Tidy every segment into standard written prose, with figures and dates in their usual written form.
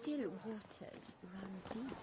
still waters run deep.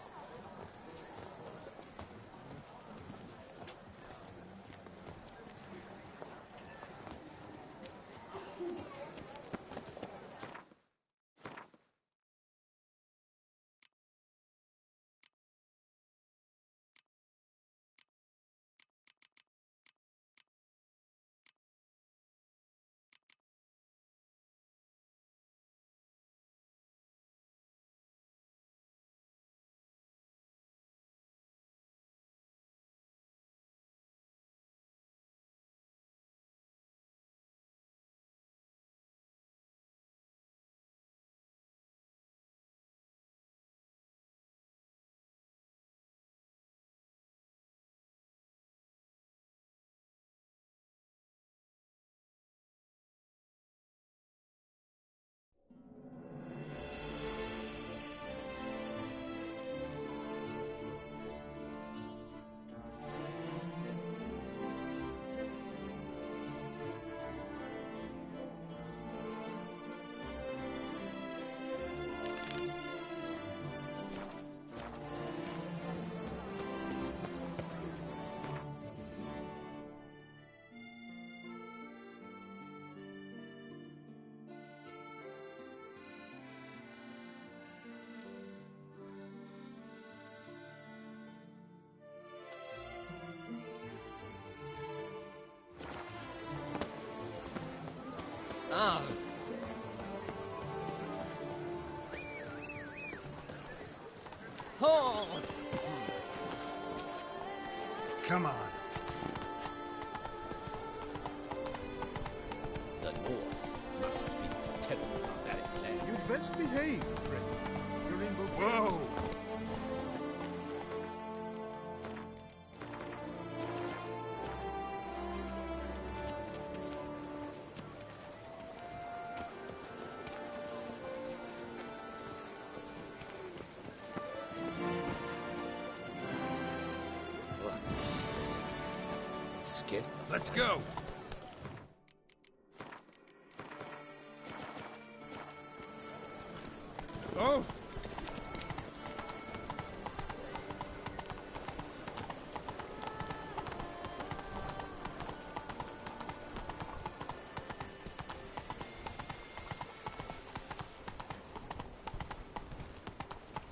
Ah. Oh. Come on. The North must be terrible barbaric land. You'd best behave, friend. You're in the... Whoa! What is this? Skin? Let's go! Oh!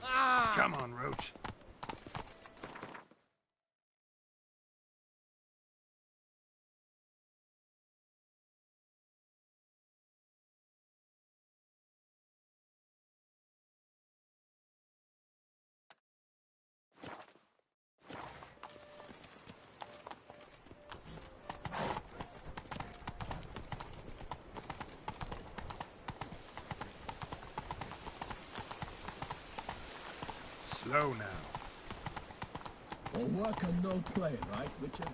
Ah! Come on, Roach. Slow now. All work and no play, right, Richard?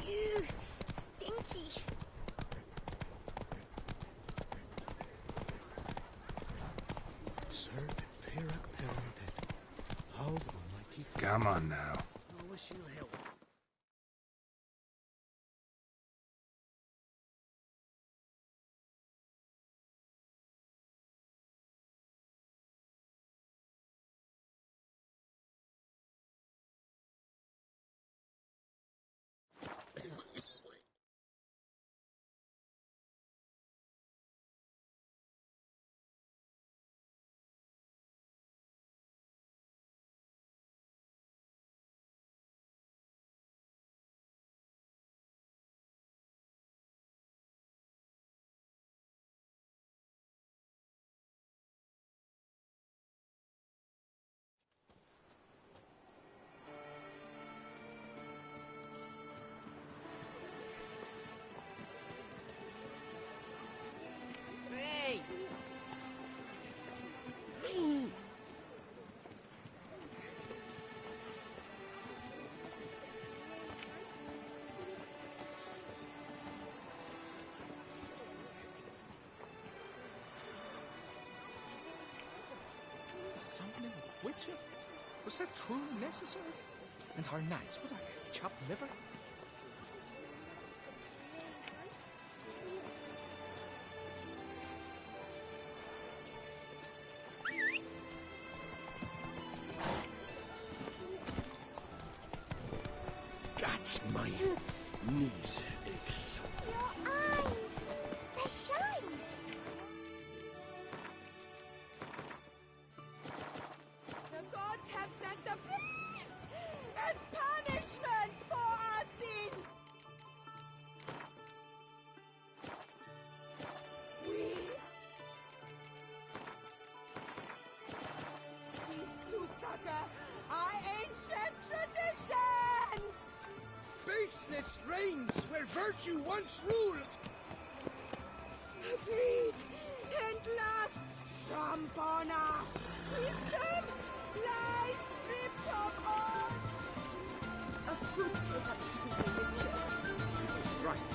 Ew, stinky. Sir Perak Perendet, how the mighty... Come on now. I wish you health. Hey! Summoning a Witcher? Was that truly necessary? And our knights were like chopped liver? That's my knees aches. Your eyes! They shine! The gods have sent the beast as punishment for our sins. We cease to succor our ancient traditions. Baseness reigns where virtue once ruled. Greed and lust trump on our wisdom lies stripped of all. A fruitful help to the richer. It is right.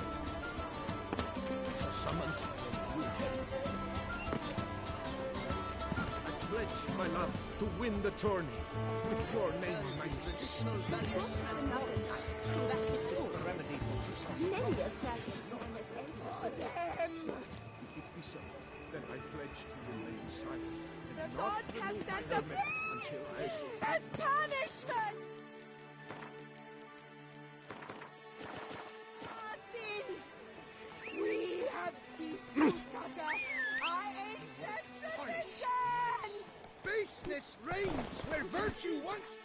Summoned from Woodhead. I pledge my love to win the tourney. With your name, my traditional values and morals. That is the remedy for Many a valiant man has entered. If it be so, then I pledge to remain silent. The And gods not have remove sent my the helmet beast until I... as punishment. Our sins. We have ceased to succor our ancient traditions. Baseness reigns where virtue once...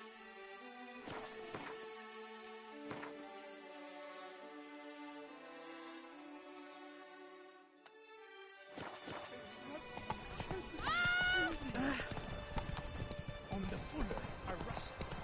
On the fuller are rusts.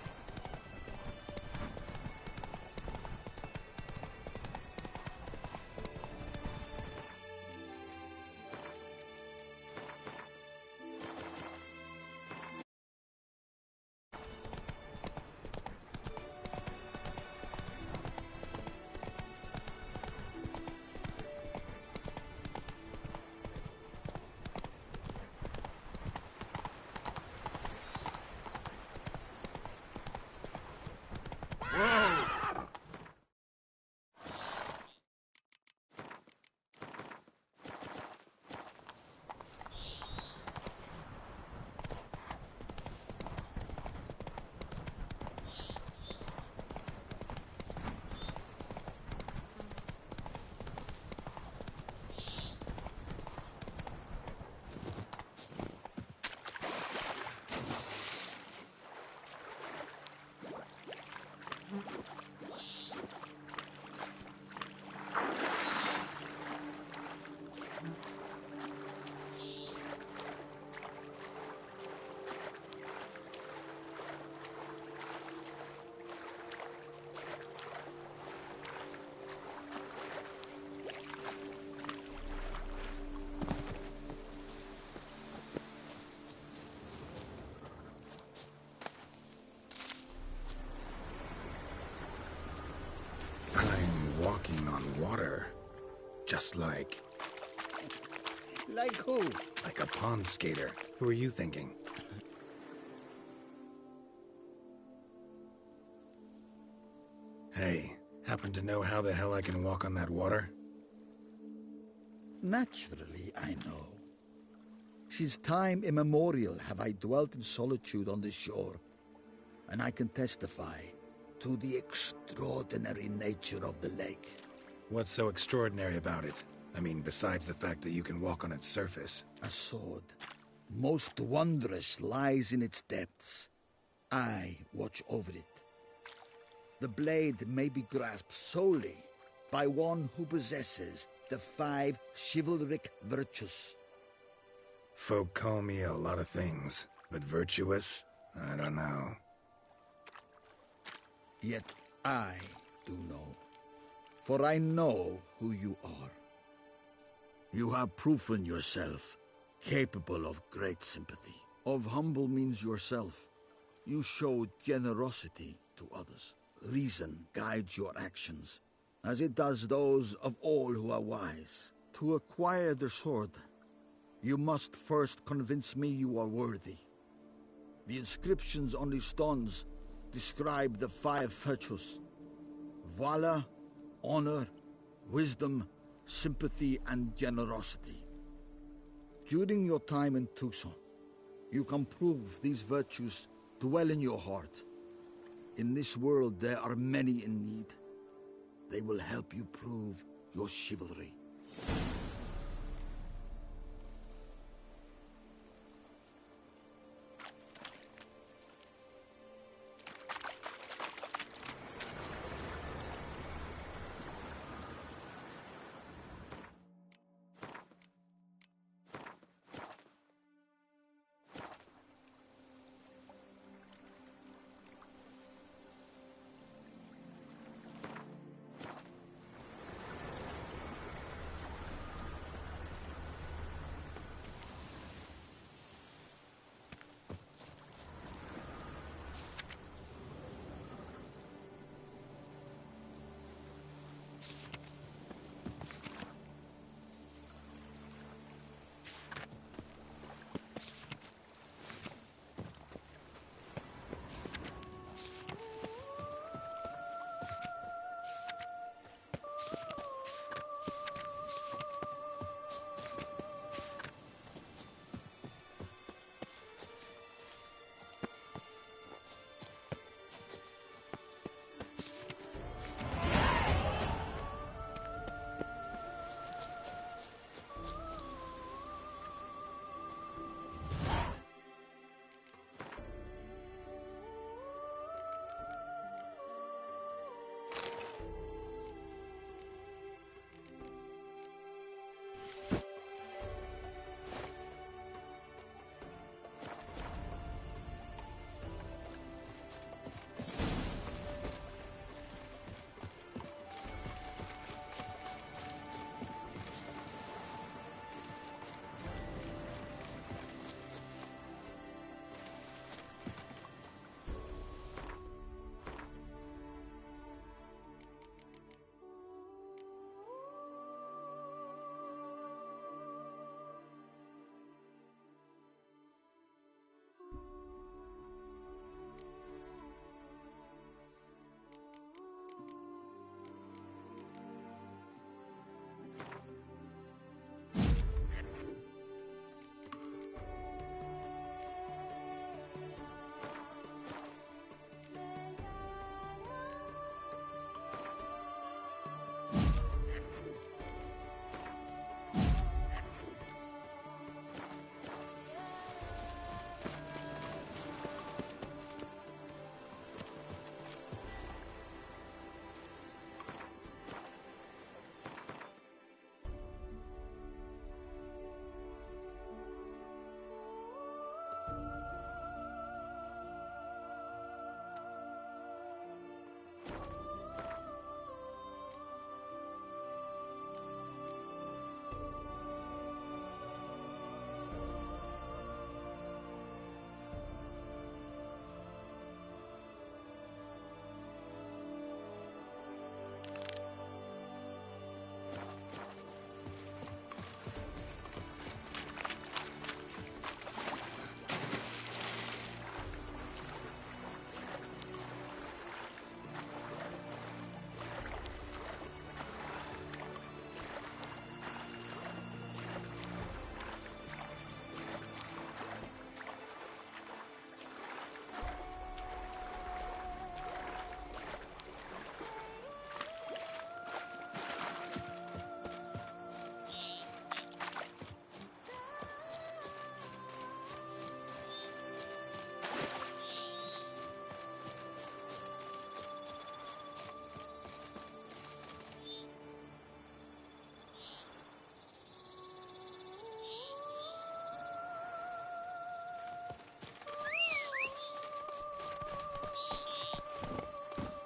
I'm walking on water. Just like... Like who? like a pond skater. Who are you thinking? Hey, happen to know how the hell I can walk on that water? Naturally, I know. Since time immemorial have I dwelt in solitude on this shore, and I can testify to the extraordinary nature of the lake. What's so extraordinary about it? I mean, besides the fact that you can walk on its surface. A sword, most wondrous, lies in its depths. I watch over it. The blade may be grasped solely by one who possesses the 5 chivalric virtues. Folk call me a lot of things, but virtuous? I don't know. Yet I do know, for I know who you are. You have proven yourself capable of great sympathy. Of humble means yourself. You showed generosity to others. Reason guides your actions, as it does those of all who are wise. To acquire the sword, you must first convince me you are worthy. The inscriptions on the stones describe the 5 virtues. valor, honor, wisdom, sympathy, and generosity. During your time in Tucson, you can prove these virtues dwell in your heart. In this world, there are many in need. They will help you prove your chivalry.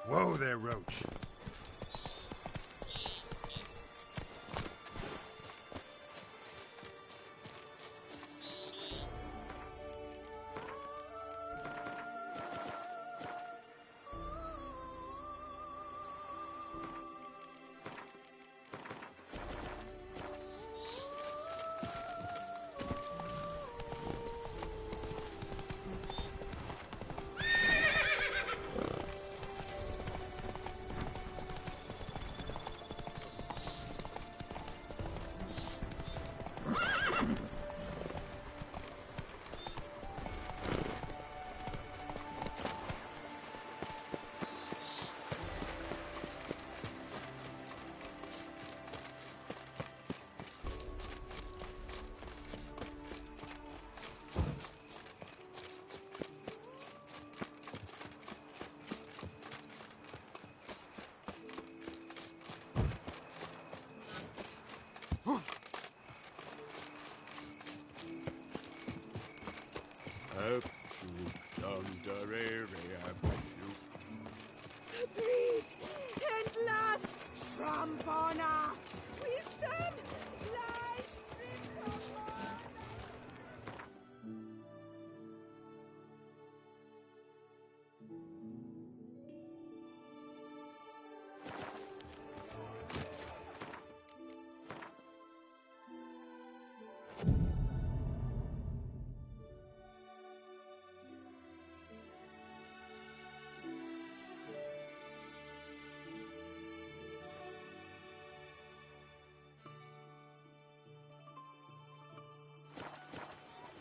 Whoa there, Roach. Breed and last trump honor. Wisdom lies stripped of honor.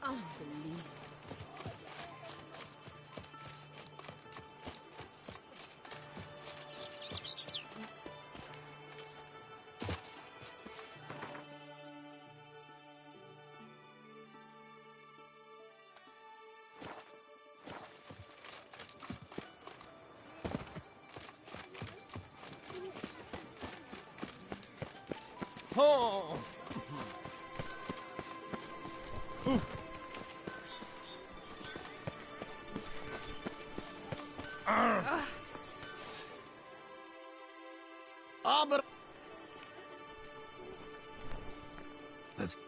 Unbelievable. Oh! Aber Let's...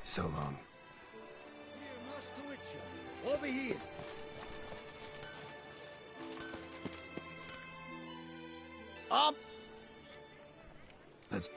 So long. Here, Master Witcher. Over here. Up. Let's...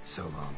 So long.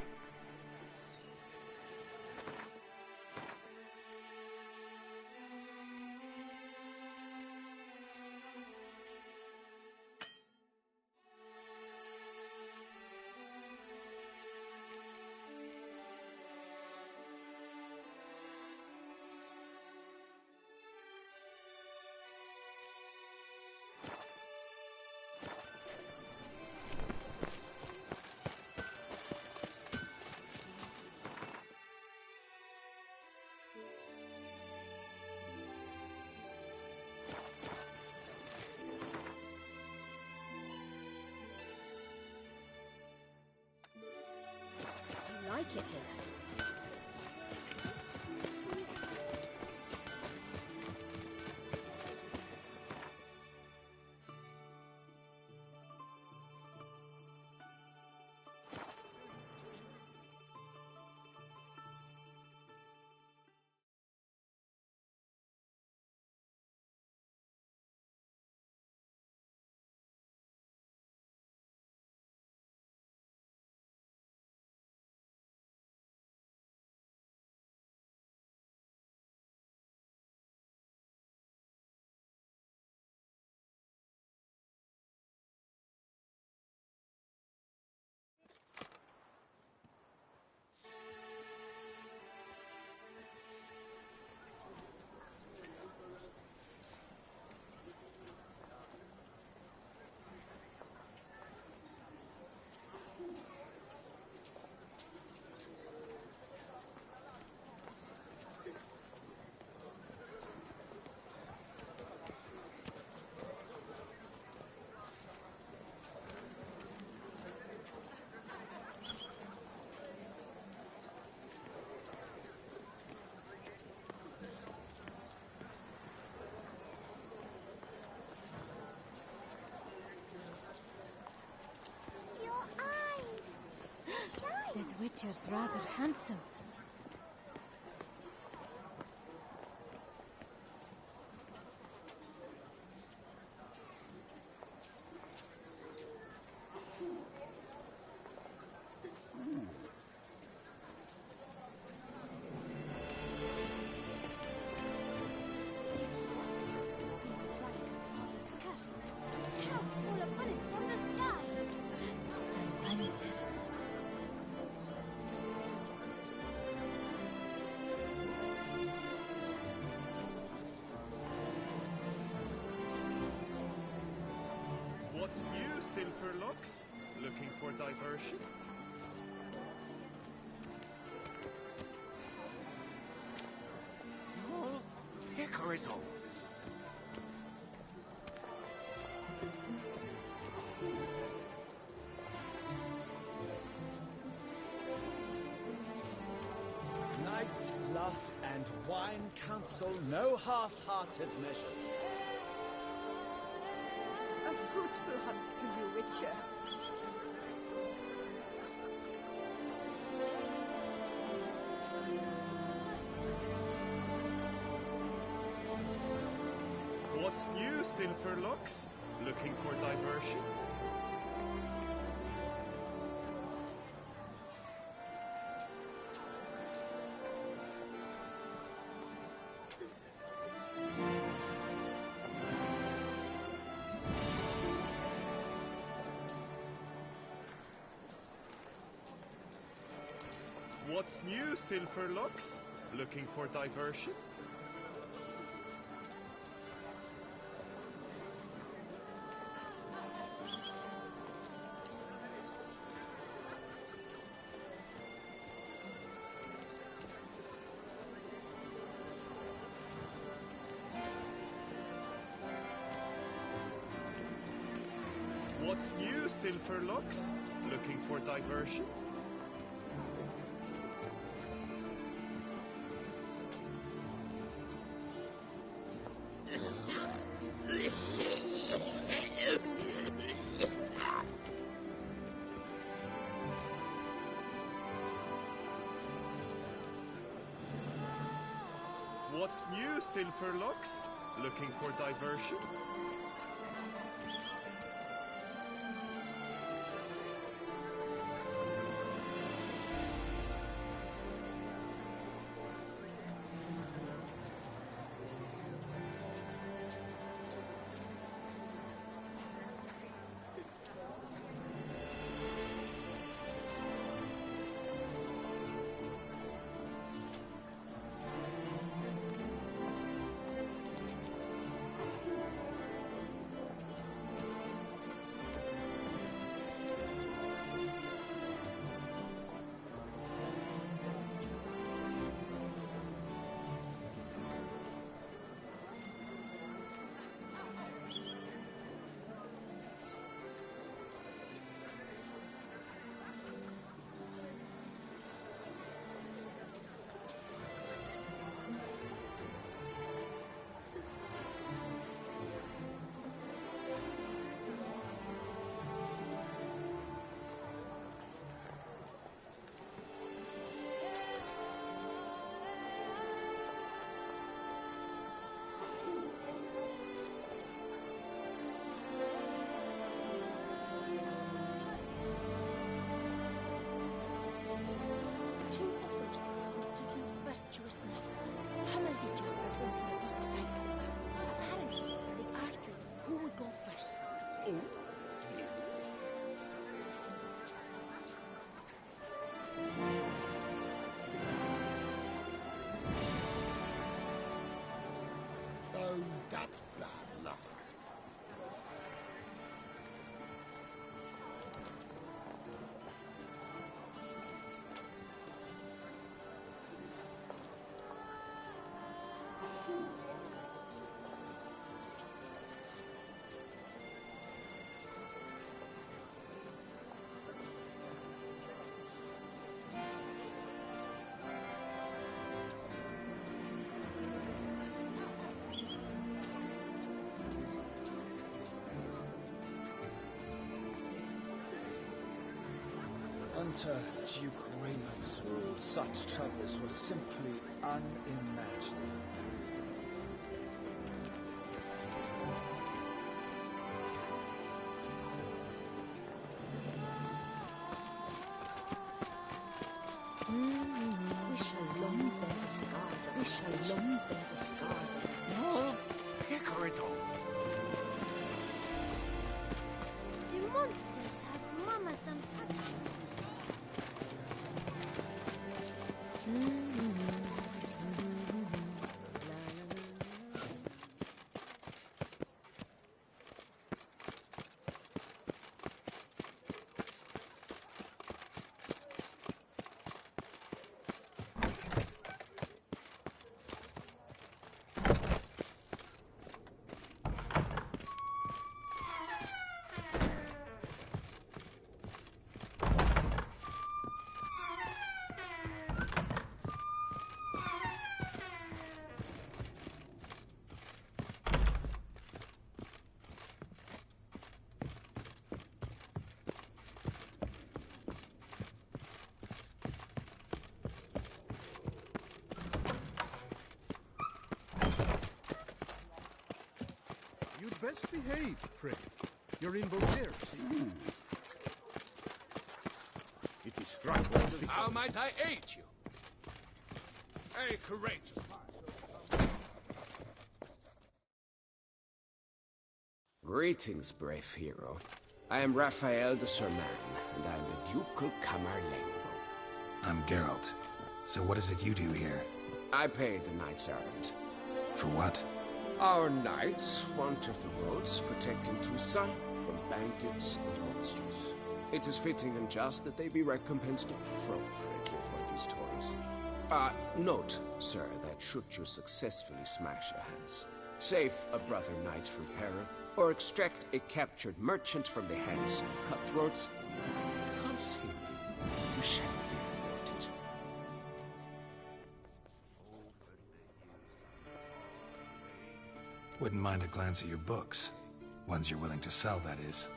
Do you like it here? Witcher's rather handsome. What's new, Silverlocks? Looking for diversion? Oh, Hickorydoll. Night, bluff, and wine counsel no half-hearted measures. A fruitful hunt to you, Witcher. What's new, Silverlocks? Looking for diversion? What's new, Silverlocks? Looking for diversion? What's new, Silverlocks? Looking for diversion? What's new, Silverlocks? Looking for diversion? Two of those particularly virtuous knights hammered each other over a dockside. Apparently, they argued who would go first. Oh, that's bad luck. Hunter Duke Greymonks ruled, such troubles were simply unimaginable. We shall long bear the scars of we shall long bear the scars of Do monsters have mamas and papas? You'd best behave, Frey. You're in Beaucaire, see? It is right. How might I aid you? Very courageous. Greetings, brave hero. I am Raphael de Serman, and I am the Ducal Camarlengo. I'm Geralt. So what is it you do here? I pay the knight's errand. For what? Our knights wander the roads, protecting Toussaint from bandits and monsters. It is fitting and just that they be recompensed appropriately for these toys. Note, sir, that should you successfully smash a hands, save a brother knight from peril, or extract a captured merchant from the hands of cutthroats, come see me. You shall be rewarded. Wouldn't mind a glance at your books. Ones you're willing to sell, that is.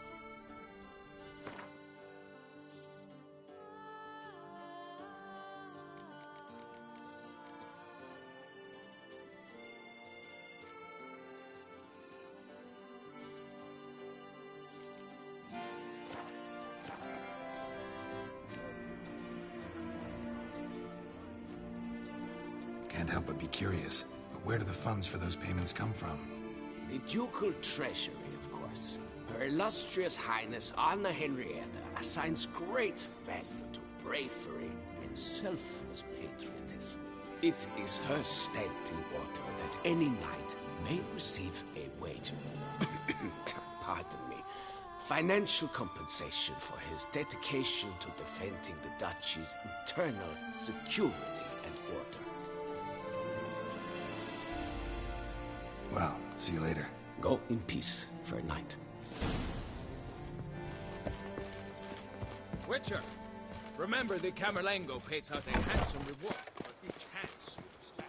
Can't help but be curious. But where do the funds for those payments come from? The ducal treasury, of course. Her illustrious highness Anna Henrietta assigns great value to bravery and selfless patriotism. It is her standing order that any knight may receive a wager. Pardon me. Financial compensation for his dedication to defending the duchy's internal security and order. Well, see you later. Go in peace, Fair Knight. Witcher, remember the Camerlengo pays out a handsome reward for each hands you dispatch.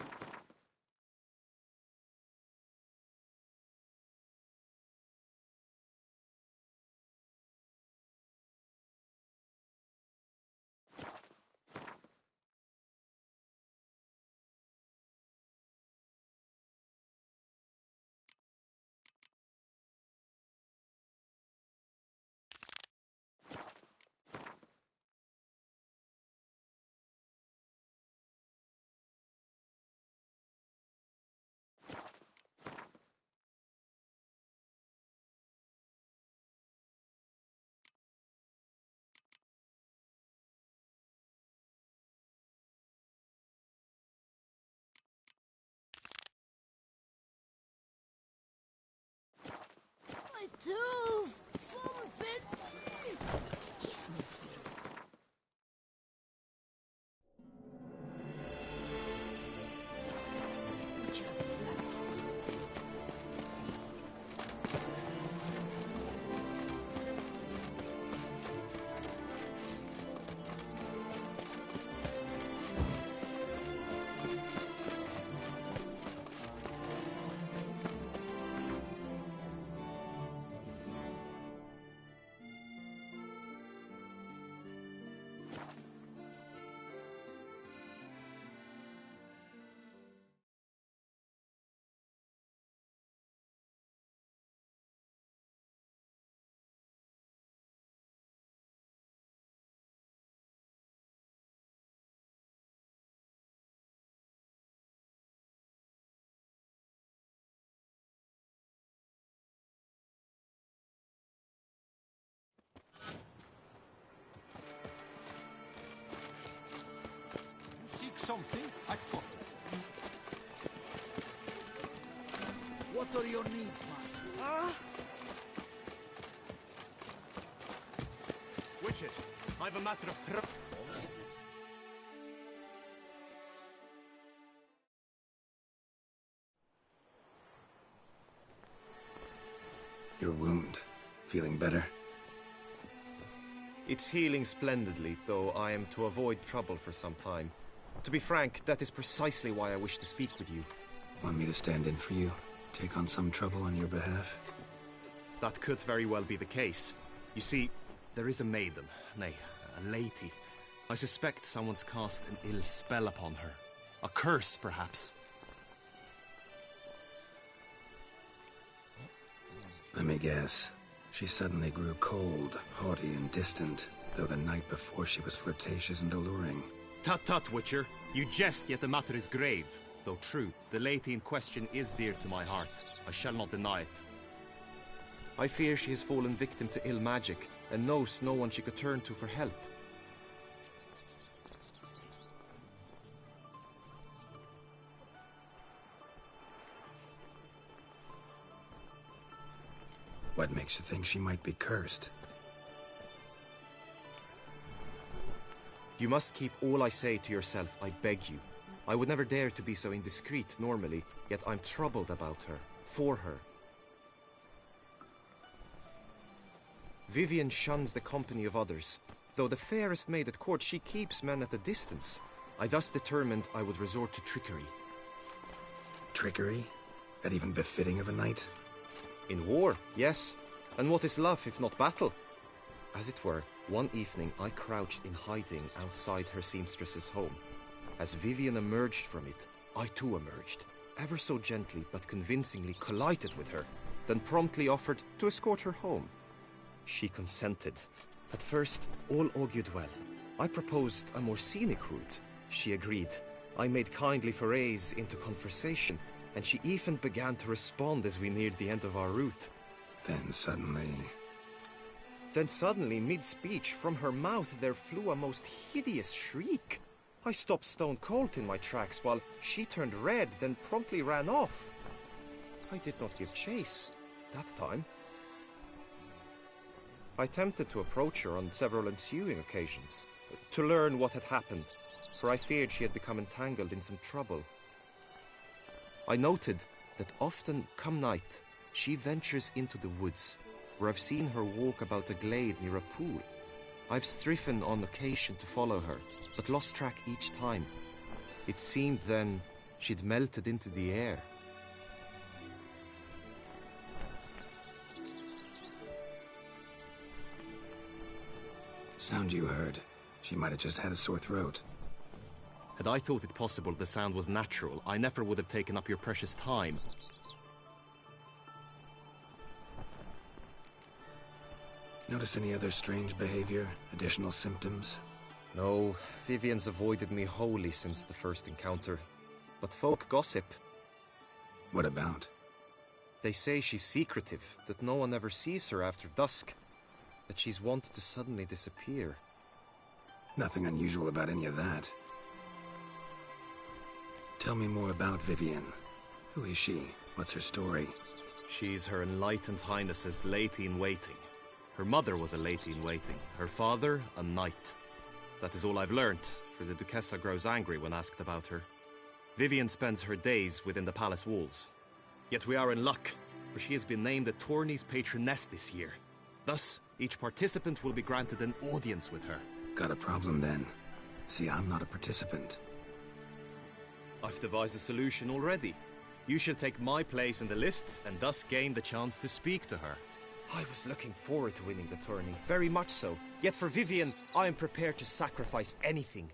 Doof! Something! He's moving. Whatever your needs, master. Witcher, I've a matter of Your wound. Feeling better? It's healing splendidly, though I am to avoid trouble for some time. To be frank, that is precisely why I wish to speak with you. Want me to stand in for you? Take on some trouble on your behalf? That could very well be the case. You see, there is a maiden, nay, a lady. I suspect someone's cast an ill spell upon her. A curse, perhaps. Let me guess. She suddenly grew cold, haughty, and distant, though the night before she was flirtatious and alluring. Tut tut, Witcher. You jest, yet the matter is grave. Though true, the lady in question is dear to my heart. I shall not deny it. I fear she has fallen victim to ill magic, and knows no one she could turn to for help. What makes you think she might be cursed? You must keep all I say to yourself, I beg you. I would never dare to be so indiscreet normally, yet I'm troubled about her, for her. Vivienne shuns the company of others. Though the fairest maid at court, she keeps men at a distance. I thus determined I would resort to trickery. Trickery? That even befitting of a knight? In war, yes. And what is love if not battle? As it were, one evening I crouched in hiding outside her seamstress's home. As Vivienne emerged from it, I too emerged, ever so gently but convincingly collided with her, then promptly offered to escort her home. She consented. At first, all augured well. I proposed a more scenic route. She agreed. I made kindly forays into conversation, and she even began to respond as we neared the end of our route. Then suddenly, mid-speech, from her mouth there flew a most hideous shriek. I stopped stone cold in my tracks while she turned red, then promptly ran off. I did not give chase, that time. I attempted to approach her on several ensuing occasions, to learn what had happened, for I feared she had become entangled in some trouble. I noted that often, come night, she ventures into the woods, where I've seen her walk about a glade near a pool. I've striven on occasion to follow her, but lost track each time. It seemed then she'd melted into the air. sound you heard. She might have just had a sore throat. Had I thought it possible the sound was natural, I never would have taken up your precious time. Notice any other strange behavior? Additional symptoms? No, Vivienne's avoided me wholly since the first encounter. But folk gossip. What about? They say she's secretive, that no one ever sees her after dusk. That she's wont to suddenly disappear. Nothing unusual about any of that. Tell me more about Vivienne. Who is she? What's her story? She's Her Enlightened Highness's lady-in-waiting. Her mother was a lady-in-waiting. Her father, a knight. That is all I've learnt, for the Duchessa grows angry when asked about her. Vivienne spends her days within the palace walls. Yet we are in luck, for she has been named the tourney's patroness this year. Thus, each participant will be granted an audience with her. Got a problem then. See, I'm not a participant. I've devised a solution already. You shall take my place in the lists and thus gain the chance to speak to her. I was looking forward to winning the tourney, very much so. Yet for Vivienne, I am prepared to sacrifice anything.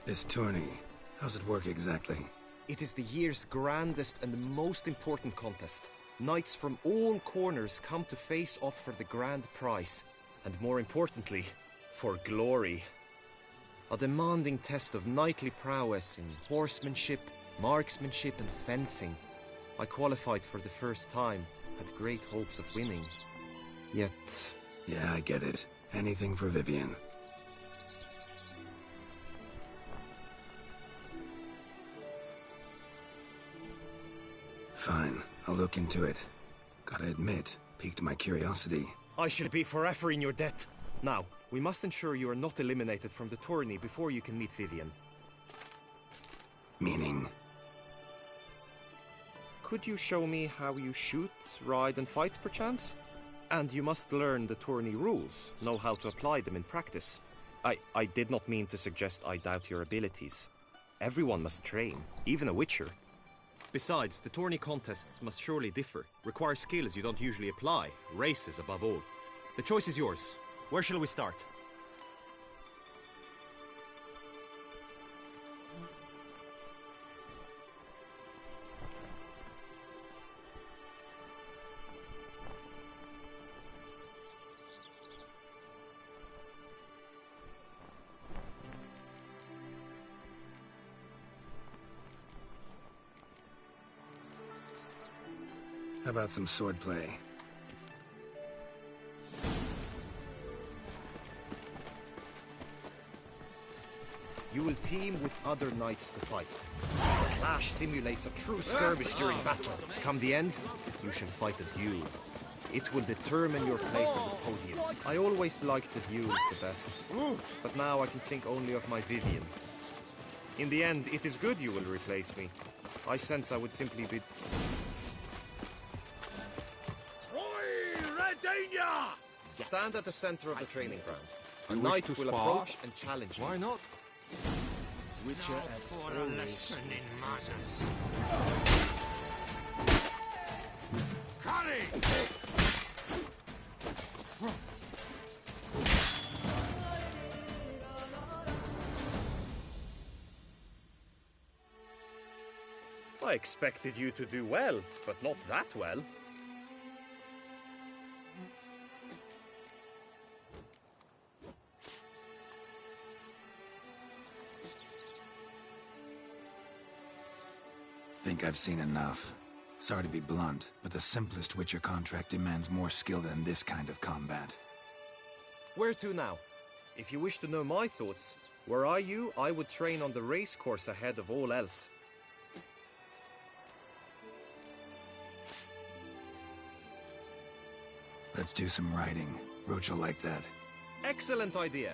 This tourney, how's it work exactly? It is the year's grandest and most important contest. Knights from all corners come to face off for the grand prize. And more importantly, for glory. A demanding test of knightly prowess in horsemanship, marksmanship and fencing. I qualified for the first time, had great hopes of winning. Yet... Yeah, I get it. Anything for Vivienne. Fine, I'll look into it. Gotta admit, piqued my curiosity. I shall be forever in your debt. Now, we must ensure you are not eliminated from the tourney before you can meet Vivian. Meaning? Could you show me how you shoot, ride and fight, perchance? And you must learn the tourney rules, know how to apply them in practice. I did not mean to suggest I doubt your abilities. Everyone must train, even a witcher. Besides, the tourney contests must surely differ, require skills you don't usually apply, races above all. The choice is yours. Where shall we start? How about some swordplay? You will team with other knights to fight. The clash simulates a true skirmish during battle. Come the end, you shall fight a duel. It will determine your place on the podium. I always liked the duels the best, but now I can think only of my Vivian. In the end, it is good you will replace me. I sense I would simply be... Stand at the center of the training ground. A knight will approach and challenge you. Why not? Witcher for a lesson in manners. I expected you to do well, but not that well. Think I've seen enough. Sorry to be blunt, but the simplest Witcher contract demands more skill than this kind of combat. Where to now? If you wish to know my thoughts, were I you, I would train on the race course ahead of all else. Let's do some riding. Roach will like that. Excellent idea.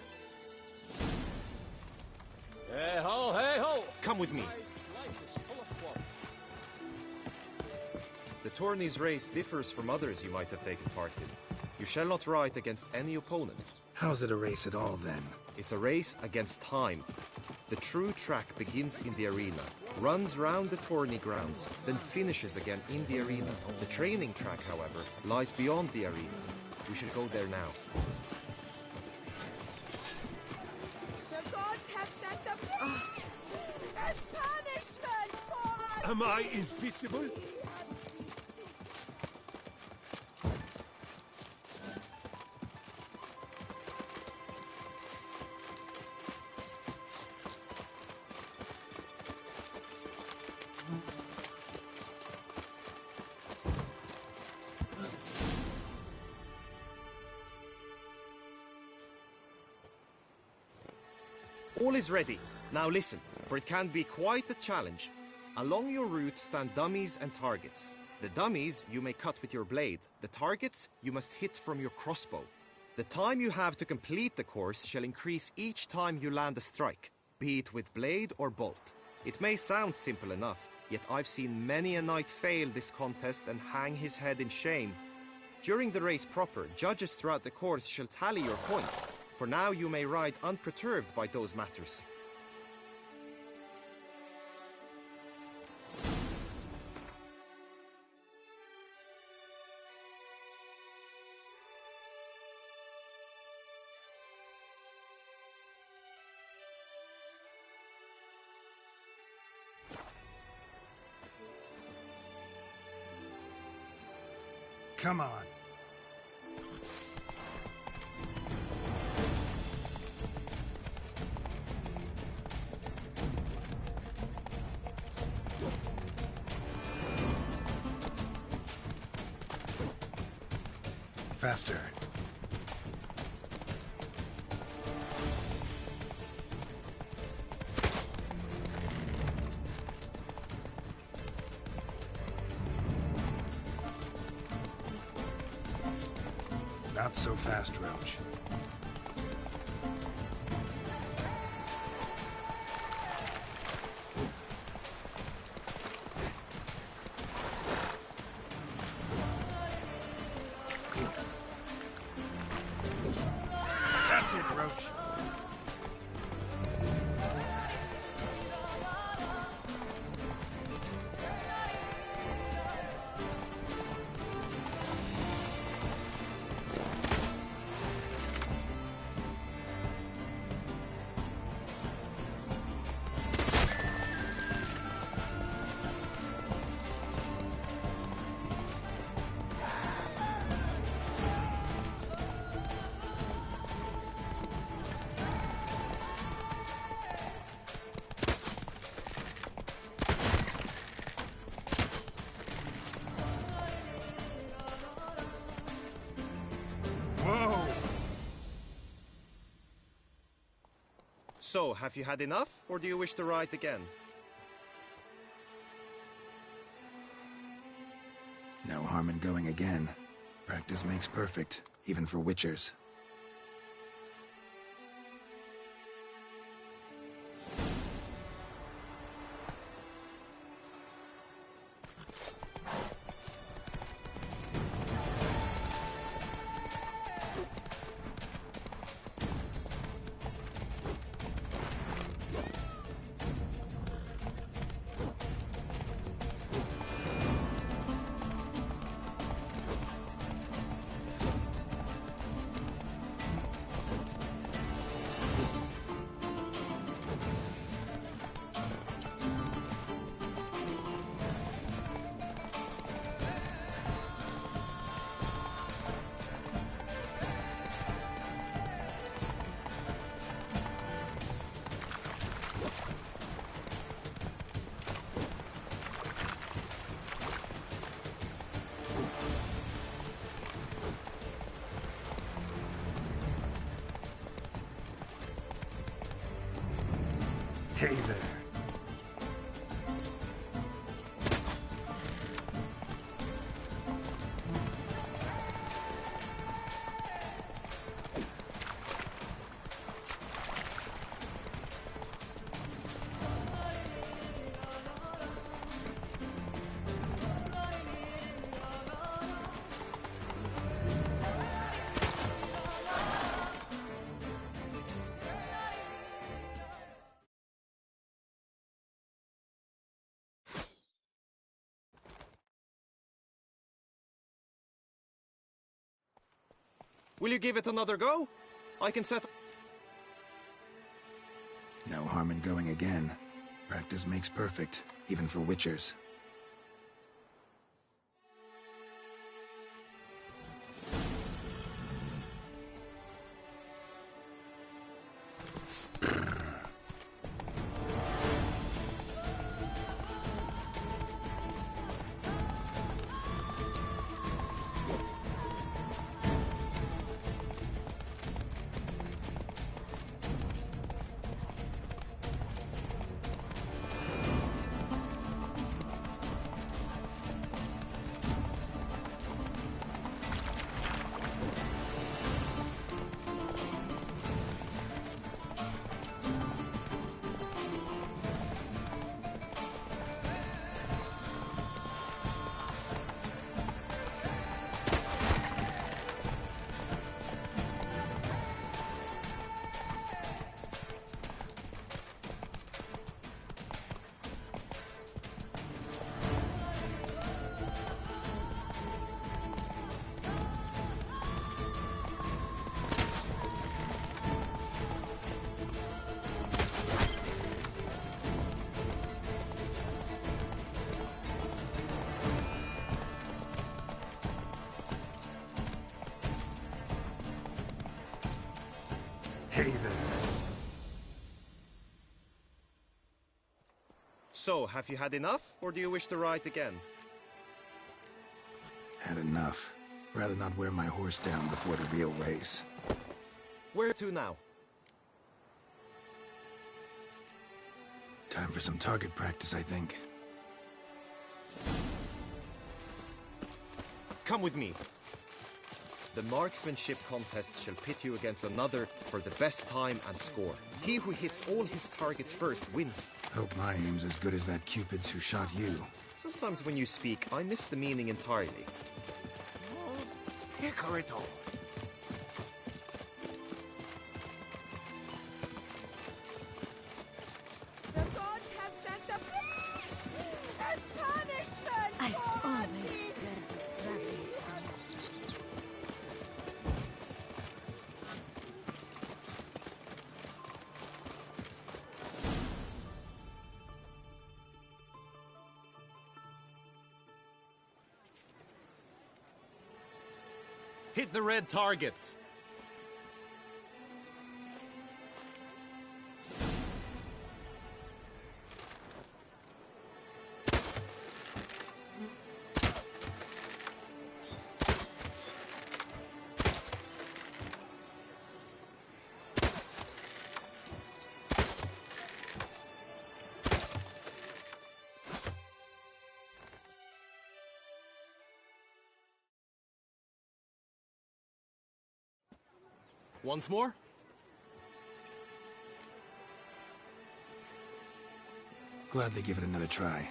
Hey ho, hey ho! Come with me. The tourney's race differs from others you might have taken part in. You shall not ride against any opponent. How's it a race at all, then? It's a race against time. The true track begins in the arena, runs round the tourney grounds, then finishes again in the arena. The training track, however, lies beyond the arena. We shall go there now. The gods have sent the beast as punishment for us! Am I invisible? All is ready. Now listen, for it can be quite a challenge. Along your route stand dummies and targets. The dummies you may cut with your blade. The targets you must hit from your crossbow. The time you have to complete the course shall increase each time you land a strike, be it with blade or bolt. It may sound simple enough, yet I've seen many a knight fail this contest and hang his head in shame. During the race proper, judges throughout the course shall tally your points. For now you may ride unperturbed by those matters. Come on. Faster. Not so fast, Roach. That's it, Roach. So, have you had enough, or do you wish to ride again? No harm in going again. Practice makes perfect, even for witchers. Hey there. Will you give it another go? I can set... No harm in going again. Practice makes perfect, even for witchers. Hey there. So, have you had enough, or do you wish to ride again? Had enough. Rather not wear my horse down before the real race. Where to now? Time for some target practice, I think. Come with me. The marksmanship contest shall pit you against another for the best time and score. He who hits all his targets first wins. Hope my aim's as good as that Cupid's who shot you. Sometimes when you speak, I miss the meaning entirely. Hickoryto. The gods have sent a beast as punishment I've for always us. dreaded traveling to Anna. Hit the red targets! Once more? Gladly give it another try.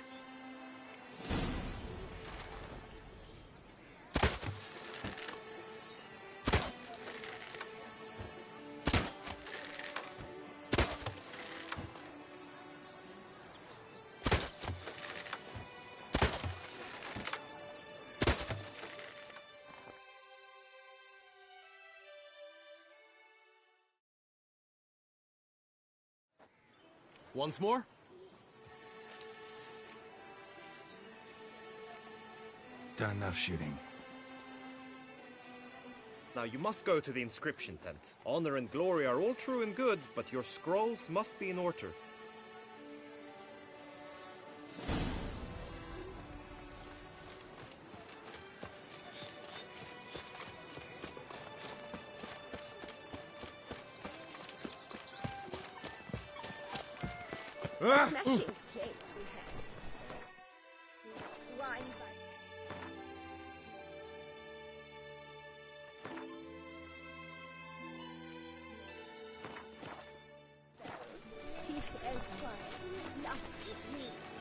Once more? Done enough shooting. Now you must go to the inscription tent. Honor and glory are all true and good, but your scrolls must be in order. Smashing place we have. Wine by peace and quiet, love with peace.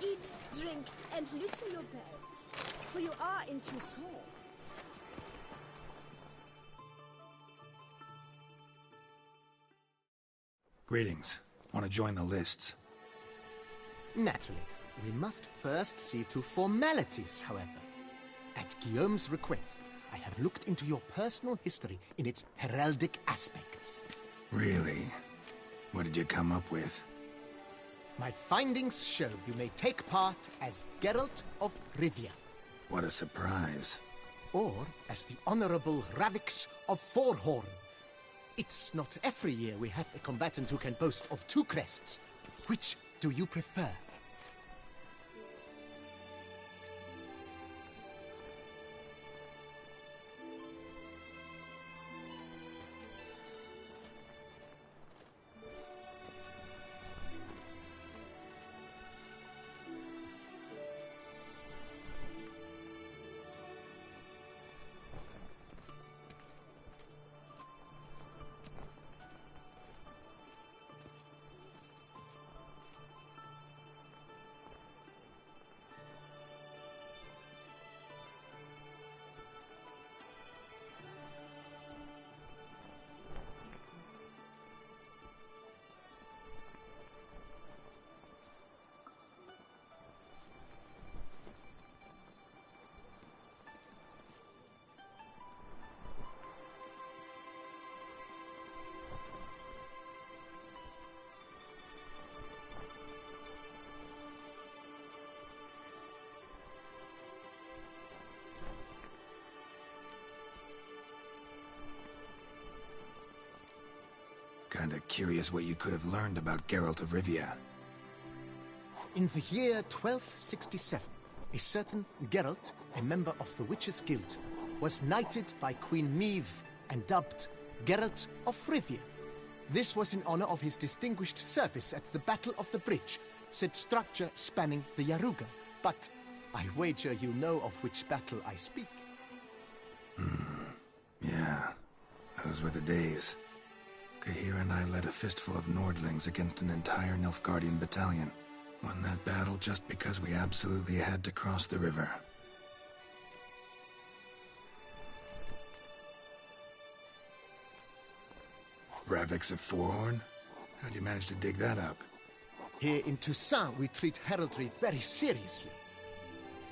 Eat, drink, and loosen your belt, for you are in Toussaint. Greetings. Want to join the lists? Naturally. We must first see to formalities, however. At Guillaume's request, I have looked into your personal history in its heraldic aspects. Really? What did you come up with? My findings show you may take part as Geralt of Rivia. What a surprise. Or as the Honorable Ravix of Forhorn. It's not every year we have a combatant who can boast of 2 crests. Which do you prefer? Kinda curious what you could have learned about Geralt of Rivia. In the year 1267, a certain Geralt, a member of the Witches' Guild, was knighted by Queen Meve and dubbed Geralt of Rivia. This was in honor of his distinguished service at the Battle of the Bridge, said structure spanning the Yaruga, but I wager you know of which battle I speak. Yeah, those were the days. Kahir and I led a fistful of Nordlings against an entire Nilfgaardian battalion. Won that battle just because we absolutely had to cross the river. Ravix of Forhorn? How'd you manage to dig that up? Here in Toussaint, we treat heraldry very seriously.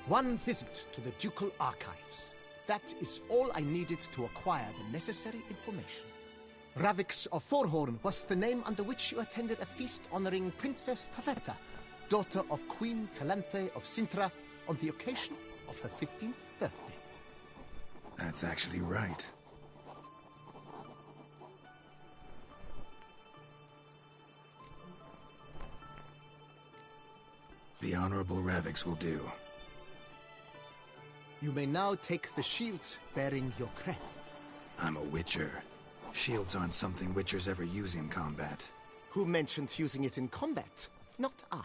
One visit to the Ducal Archives. That is all I needed to acquire the necessary information. Ravix of Forhorn was the name under which you attended a feast honoring Princess Pavetta, daughter of Queen Calanthe of Sintra, on the occasion of her 15th birthday. That's actually right. The Honorable Ravix will do. You may now take the shield bearing your crest. I'm a Witcher. Shields aren't something Witchers ever use in combat. Who mentioned using it in combat? Not I.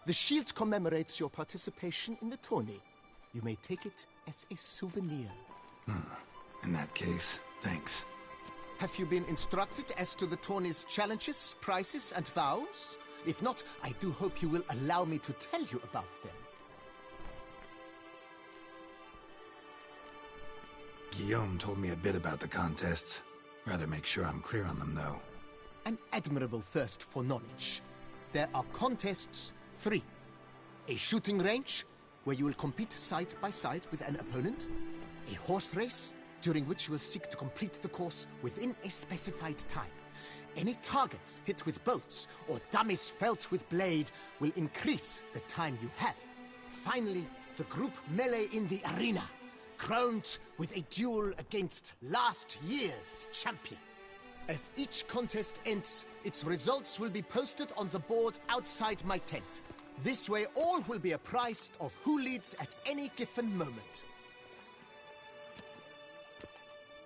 The shield commemorates your participation in the tourney. You may take it as a souvenir. In that case, thanks. Have you been instructed as to the tourney's challenges, prizes, and vows? If not, I do hope you will allow me to tell you about them. Guillaume told me a bit about the contests. Rather make sure I'm clear on them, though. An admirable thirst for knowledge. There are contests 3. A shooting range, where you will compete side by side with an opponent. A horse race, during which you will seek to complete the course within a specified time. Any targets hit with bolts or dummies felt with blade will increase the time you have. Finally, the group melee in the arena, crowned with a duel against last year's champion. As each contest ends, its results will be posted on the board outside my tent. This way all will be apprised of who leads at any given moment.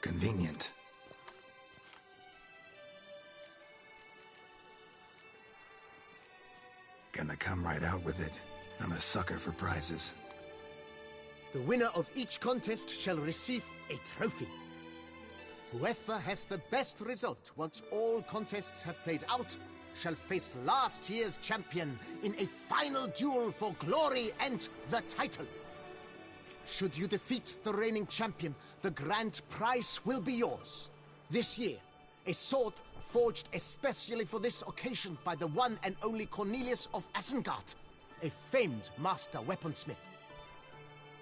Convenient. Gonna come right out with it. I'm a sucker for prizes. The winner of each contest shall receive a trophy. Whoever has the best result once all contests have played out shall face last year's champion in a final duel for glory and the title. Should you defeat the reigning champion, the grand prize will be yours. This year, a sword forged especially for this occasion by the one and only Cornelius of Isengard, a famed master weaponsmith.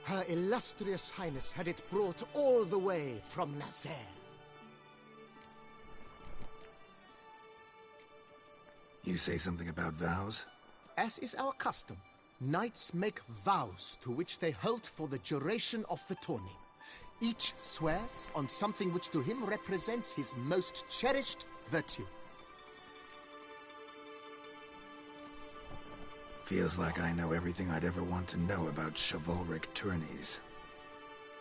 Her illustrious highness had it brought all the way from Nazaire. You say something about vows? As is our custom, knights make vows to which they hold for the duration of the tourney. Each swears on something which to him represents his most cherished virtue. Feels like I know everything I'd ever want to know about chivalric tourneys.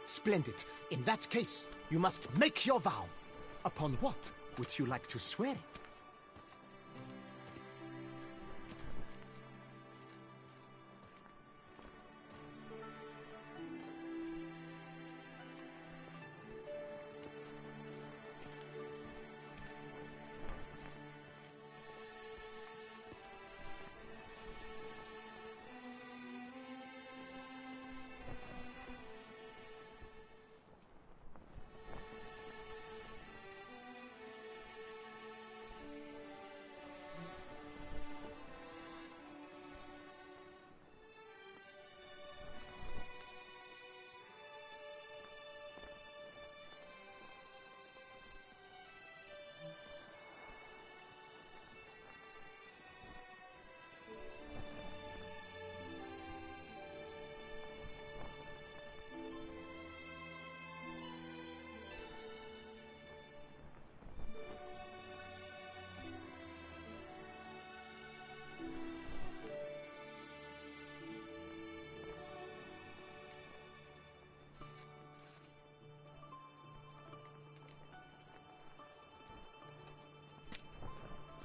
Splendid. In that case, you must make your vow. Upon what would you like to swear it?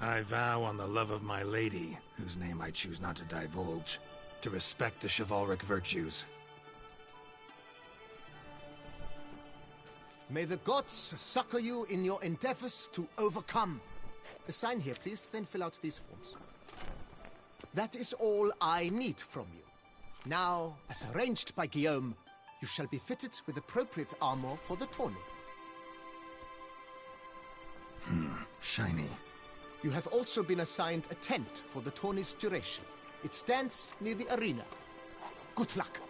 I vow on the love of my lady, whose name I choose not to divulge, to respect the chivalric virtues. May the gods succor you in your endeavors to overcome. Sign here, please, then fill out these forms. That is all I need from you. Now, as arranged by Guillaume, you shall be fitted with appropriate armor for the tourney. Shiny. You have also been assigned a tent for the tourney's duration. It stands near the arena. Good luck.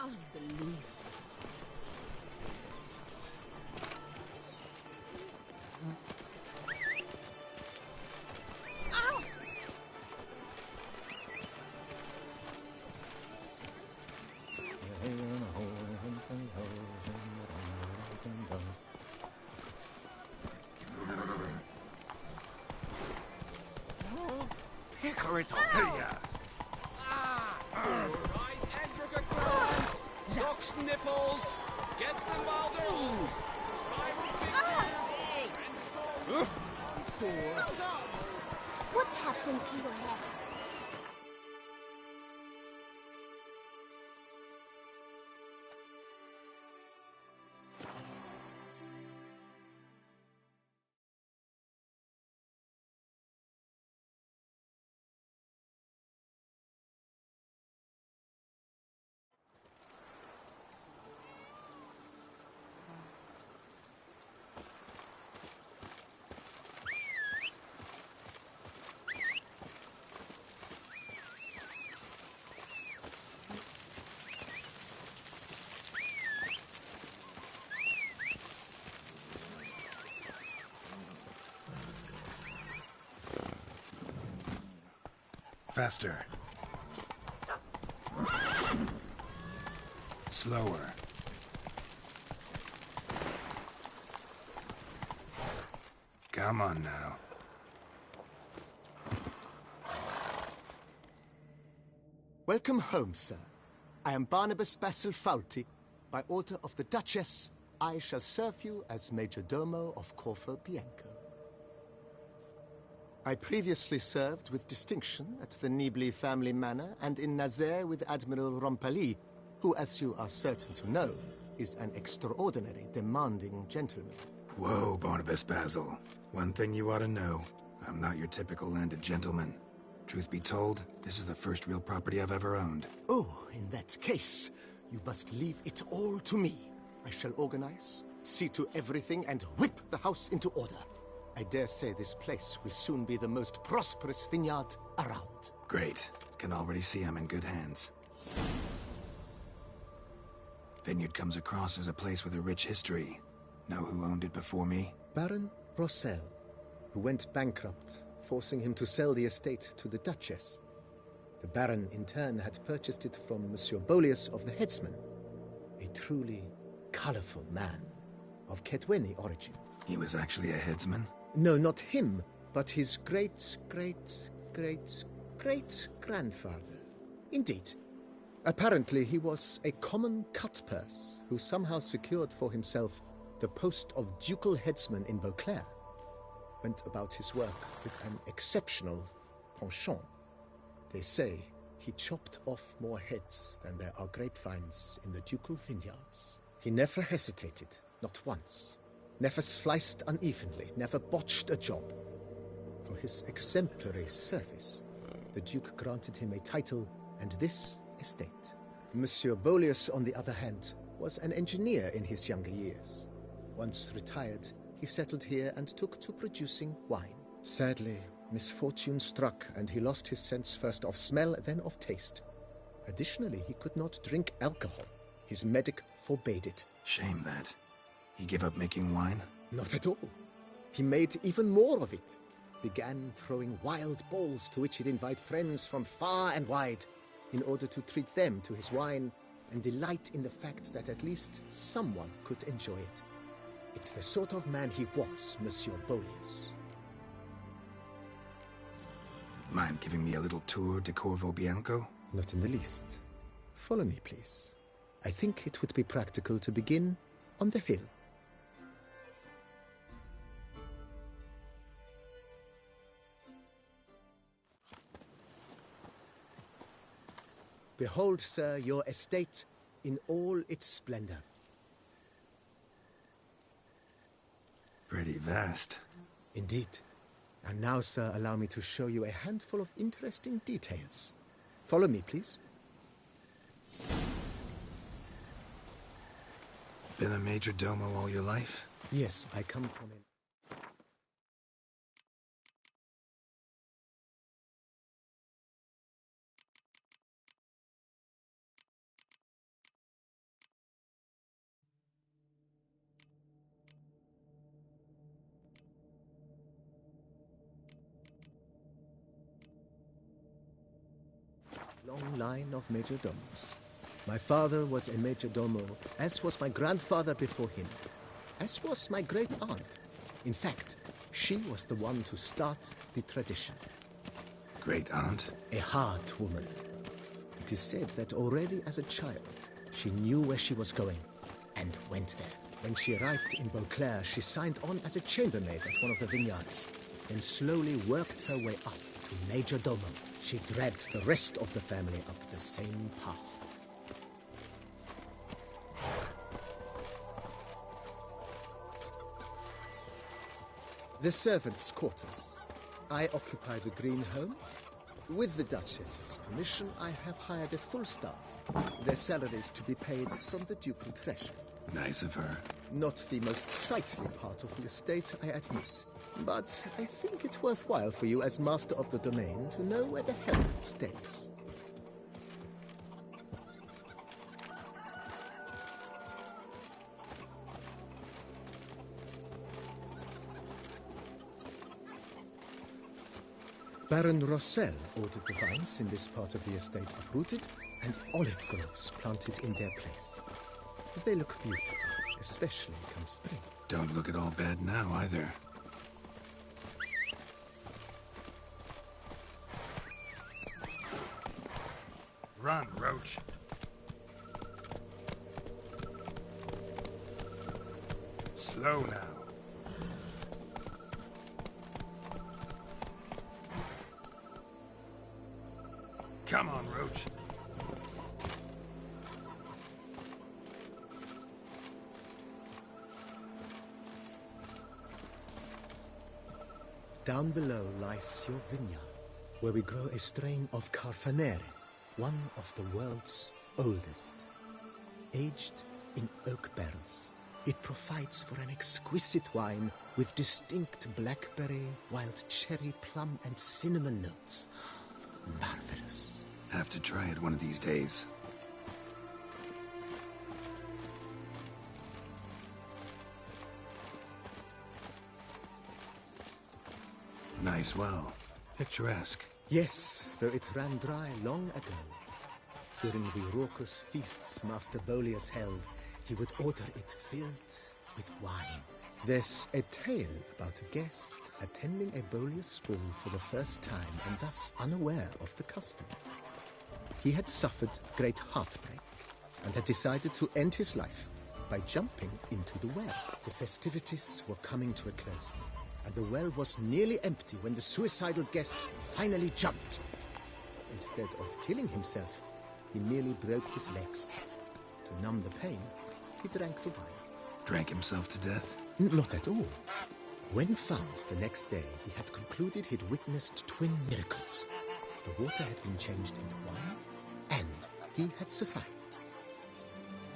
Unbelievable. Ow! Hickory-dock. Duck's nipples! Get the boulders! Spiral fixtures! What happened to your head? Faster. Slower. Come on now. Welcome home, sir. I am Barnabas Basil Fawlty. By order of the Duchess, I shall serve you as Major Domo of Corfu Bianco. I previously served with distinction at the Nibli family manor and in Nazaire with Admiral Rompali, who, as you are certain to know, is an extraordinary demanding gentleman. Whoa, Barnabas Basil. One thing you ought to know. I'm not your typical landed gentleman. Truth be told, this is the first real property I've ever owned. Oh, in that case, you must leave it all to me. I shall organize, see to everything, and whip the house into order. I dare say this place will soon be the most prosperous vineyard around. Great. Can already see I'm in good hands. Vineyard comes across as a place with a rich history. Know who owned it before me? Baron Rossel, who went bankrupt, forcing him to sell the estate to the Duchess. The Baron, in turn, had purchased it from Monsieur Bolius of the Headsman, a truly colorful man of Ketweni origin. He was actually a headsman? No, not him, but his great-great-great-great-grandfather. Indeed. Apparently, he was a common cutpurse who somehow secured for himself the post of ducal headsman in Beauclair. went about his work with an exceptional penchant. They say he chopped off more heads than there are grapevines in the ducal vineyards. He never hesitated, not once. Never sliced unevenly, never botched a job. For his exemplary service, the Duke granted him a title and this estate. Monsieur Bolius, on the other hand, was an engineer in his younger years. Once retired, he settled here and took to producing wine. Sadly, misfortune struck and he lost his sense first of smell, then of taste. Additionally, he could not drink alcohol. His medic forbade it. Shame that. He gave up making wine? Not at all. He made even more of it. Began throwing wild balls to which he'd invite friends from far and wide in order to treat them to his wine and delight in the fact that at least someone could enjoy it. It's the sort of man he was, Monsieur Bolius. Mind giving me a little tour de Corvo Bianco? Not in the least. Follow me, please. I think it would be practical to begin on the hill. Behold, sir, your estate in all its splendor. Pretty vast. Indeed. And now, sir, allow me to show you a handful of interesting details. Follow me, please. Been a major domo all your life? Yes, I come from it. Long line of majordomos. My father was a majordomo, as was my grandfather before him, as was my great-aunt. In fact, she was the one to start the tradition. Great-aunt? A hard woman. It is said that already as a child, she knew where she was going, and went there. When she arrived in Beauclair, she signed on as a chambermaid at one of the vineyards, then slowly worked her way up to majordomo. She dragged the rest of the family up the same path. The servants' quarters. I occupy the green home. With the Duchess's permission, I have hired a full staff. Their salaries to be paid from the ducal treasury. Nice of her. Not the most sightly part of the estate, I admit. But I think it's worthwhile for you as master of the domain to know where the herald stays. Baron Rossel ordered the vines in this part of the estate uprooted and olive groves planted in their place. They look beautiful, especially come spring. Don't look at all bad now, either. Run, Roach. Slow now. Come on, Roach. Down below lies your vineyard, where we grow a strain of Carfanere, one of the world's oldest. Aged in oak barrels, it provides for an exquisite wine with distinct blackberry, wild cherry, plum, and cinnamon notes. Marvelous. Have to try it one of these days. Nice well. Picturesque. Yes, though it ran dry long ago. During the raucous feasts Master Bolius held, he would order it filled with wine. There's a tale about a guest attending a Bolius ball for the first time and thus unaware of the custom. He had suffered great heartbreak and had decided to end his life by jumping into the well. The festivities were coming to a close. and the well was nearly empty when the suicidal guest finally jumped. Instead of killing himself, he merely broke his legs. To numb the pain, he drank the wine. Drank himself to death? Not at all. When found the next day, he had concluded he'd witnessed twin miracles. The water had been changed into wine, and he had survived.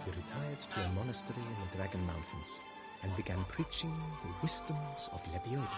He retired to a monastery in the Dragon Mountains and began preaching the wisdoms of Lebioda.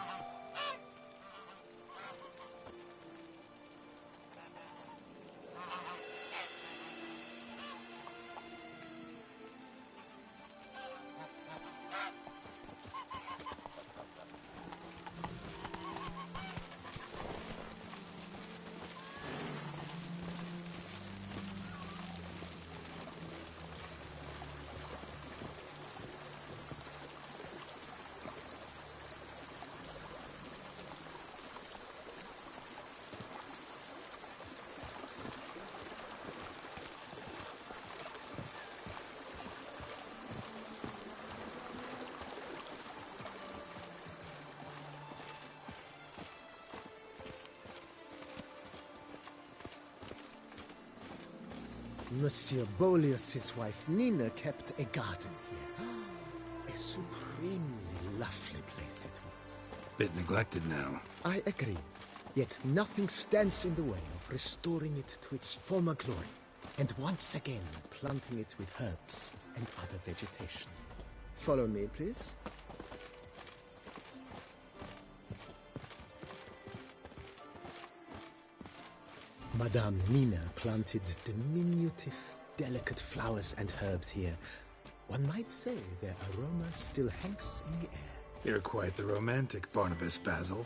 Monsieur Bolius, his wife Nina, kept a garden here. A supremely lovely place it was. Bit neglected now. I agree. Yet nothing stands in the way of restoring it to its former glory, and once again planting it with herbs and other vegetation. Follow me, please. Madame Nina planted diminutive, delicate flowers and herbs here. One might say their aroma still hangs in the air. You're quite the romantic, Barnabas Basil.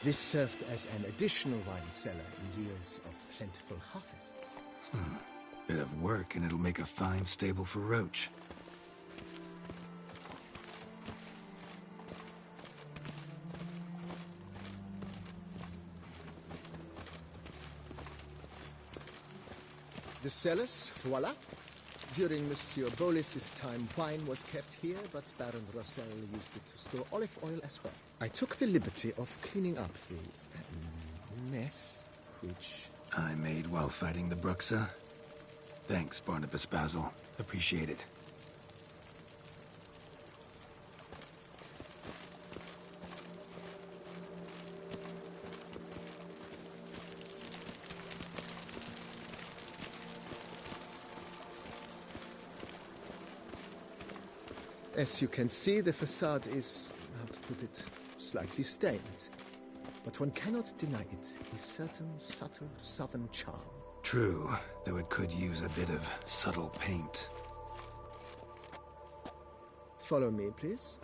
This served as an additional wine cellar in years of plentiful harvests. Bit of work, and it'll make a fine stable for Roach. The cellars, voila. During Monsieur Bolis's time, wine was kept here, but Baron Rossel used it to store olive oil as well. I took the liberty of cleaning up the mess, which I made while fighting the Bruxa. Thanks, Barnabas Basil. Appreciate it. As you can see, the facade is, how to put it, slightly stained. But one cannot deny it, a certain subtle southern charm. True, though it could use a bit of subtle paint. Follow me, please.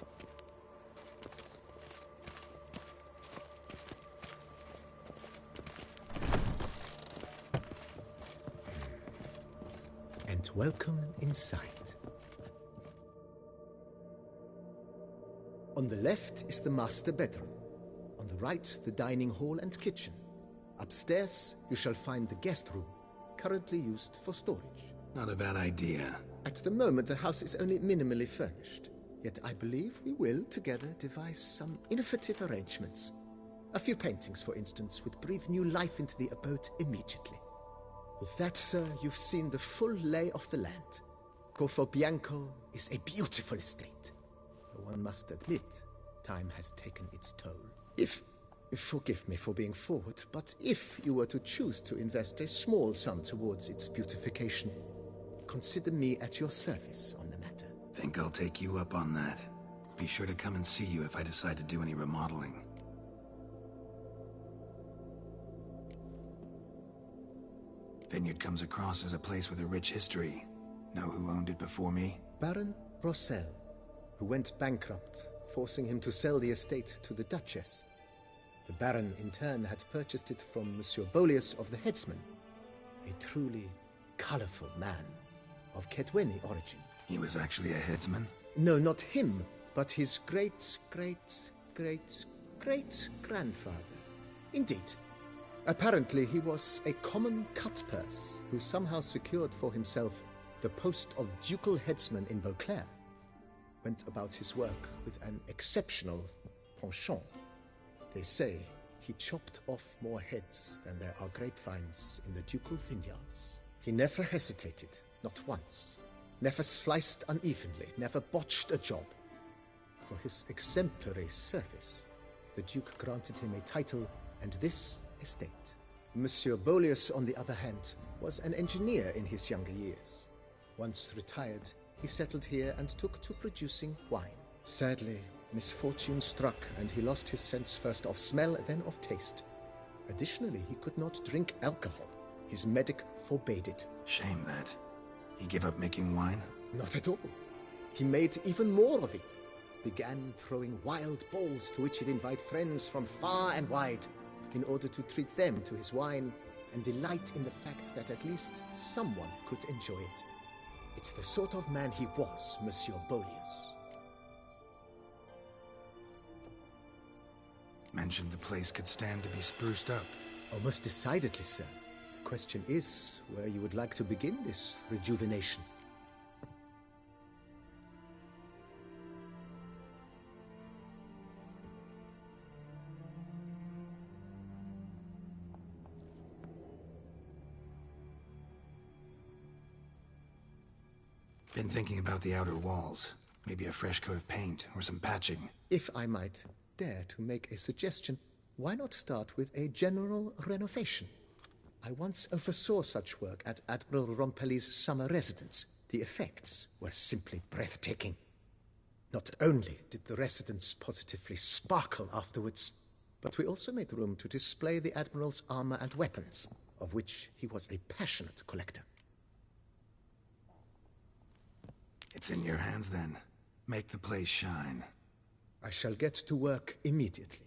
And welcome inside. On the left is the master bedroom. On the right, the dining hall and kitchen. Upstairs, you shall find the guest room, currently used for storage. Not a bad idea. At the moment, the house is only minimally furnished. Yet I believe we will, together, devise some innovative arrangements. A few paintings, for instance, would breathe new life into the abode immediately. With that, sir, you've seen the full lay of the land. Corvo Bianco is a beautiful estate. Though one must admit, time has taken its toll. Forgive me for being forward, but if you were to choose to invest a small sum towards its beautification, consider me at your service on the matter. Think I'll take you up on that. Be sure to come and see you if I decide to do any remodeling. Vineyard comes across as a place with a rich history. Know who owned it before me? Baron Rossel, who went bankrupt, forcing him to sell the estate to the Duchess. The Baron, in turn, had purchased it from Monsieur Bolius of the Headsman, a truly colorful man of Kedweni origin. He was actually a headsman? No, not him, but his great-great-great-great-grandfather. Indeed. Apparently, he was a common cut-purse who somehow secured for himself the post of ducal headsman in Beauclair. Went about his work with an exceptional penchant. They say he chopped off more heads than there are grapevines in the ducal vineyards. He never hesitated, not once. Never sliced unevenly, never botched a job. For his exemplary service, the Duke granted him a title and this estate. Monsieur Bolius, on the other hand, was an engineer in his younger years. Once retired, he settled here and took to producing wine. Sadly, misfortune struck and he lost his sense first of smell, then of taste. Additionally, he could not drink alcohol. His medic forbade it. Shame that. He gave up making wine? Not at all. He made even more of it. Began throwing wild balls to which he'd invite friends from far and wide in order to treat them to his wine and delight in the fact that at least someone could enjoy it. It's the sort of man he was, Monsieur Bolius. Mentioned the place could stand to be spruced up. Oh, most decidedly, sir. The question is where you would like to begin this rejuvenation. Been thinking about the outer walls. Maybe a fresh coat of paint or some patching. If I might dare to make a suggestion, why not start with a general renovation? I once oversaw such work at Admiral Rompelli's summer residence. The effects were simply breathtaking. Not only did the residence positively sparkle afterwards, but we also made room to display the Admiral's armor and weapons, of which he was a passionate collector. It's in your hands then. Make the place shine. I shall get to work immediately.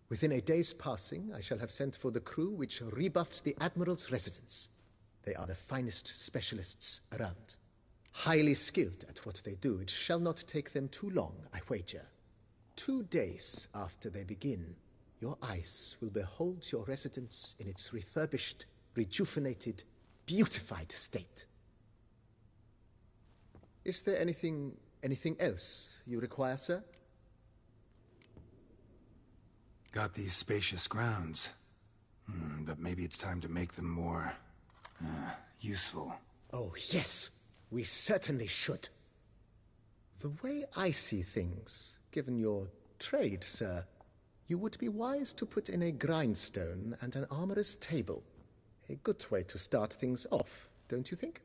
Within a day's passing, I shall have sent for the crew which rebuffed the Admiral's residence. They are the finest specialists around. Highly skilled at what they do, it shall not take them too long, I wager. 2 days after they begin, your eyes will behold your residence in its refurbished, rejuvenated, beautified state. Is there anything else you require, sir? Got these spacious grounds. But maybe it's time to make them more... useful. Oh, yes. We certainly should. The way I see things, given your trade, sir, you would be wise to put in a grindstone and an armorer's table. A good way to start things off, don't you think?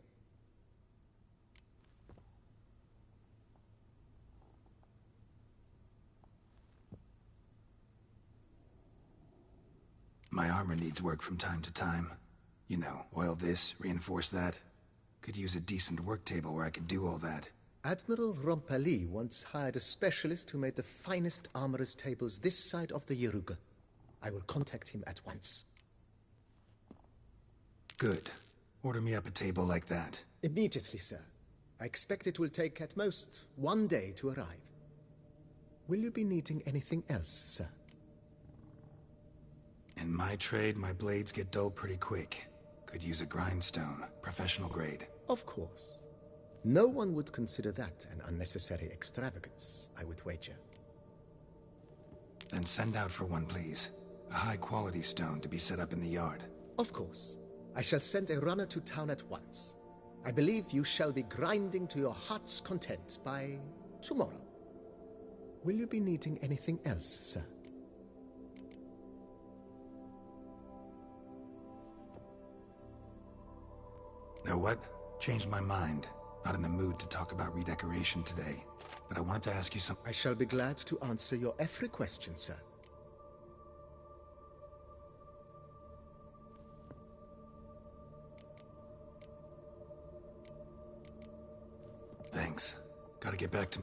My armor needs work from time to time. You know, oil this, reinforce that. Could use a decent work table where I could do all that. Admiral Rompelli once hired a specialist who made the finest armorer's tables this side of the Yaruga. I will contact him at once. Good. Order me up a table like that. Immediately, sir. I expect it will take at most 1 day to arrive. Will you be needing anything else, sir? In my trade, my blades get dull pretty quick. Could use a grindstone, professional grade. Of course. No one would consider that an unnecessary extravagance, I would wager. Then send out for one, please. A high-quality stone to be set up in the yard. Of course. I shall send a runner to town at once. I believe you shall be grinding to your heart's content by tomorrow. Will you be needing anything else, sir? Know what? Changed my mind. Not in the mood to talk about redecoration today. But I wanted to ask you something. I shall be glad to answer your every question, sir. Thanks. Gotta get back to...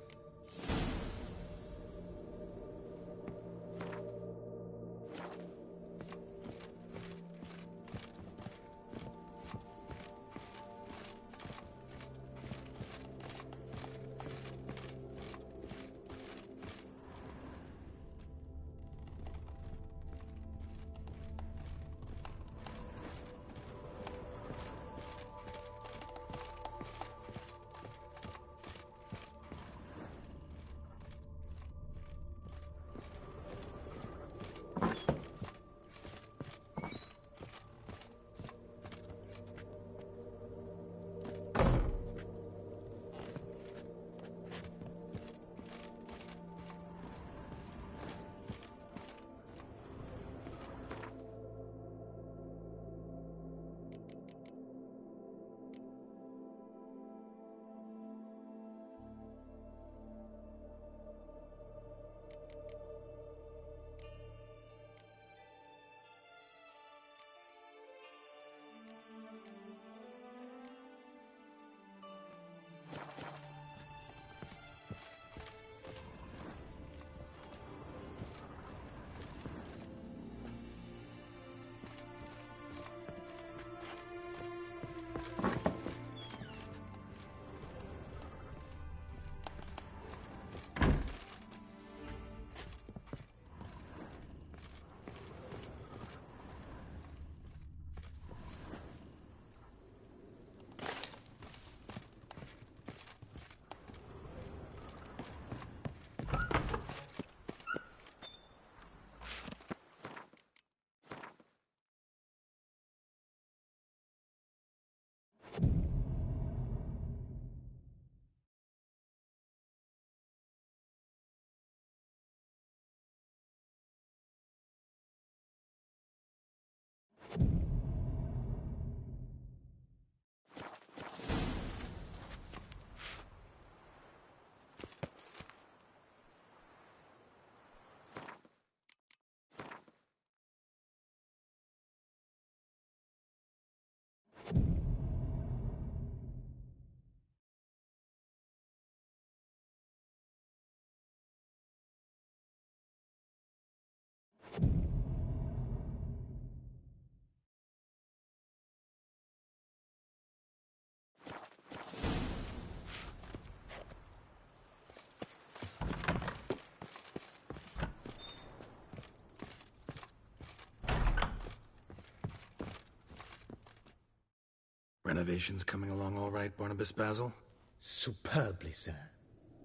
Renovations coming along all right, Barnabas Basil? Superbly, sir.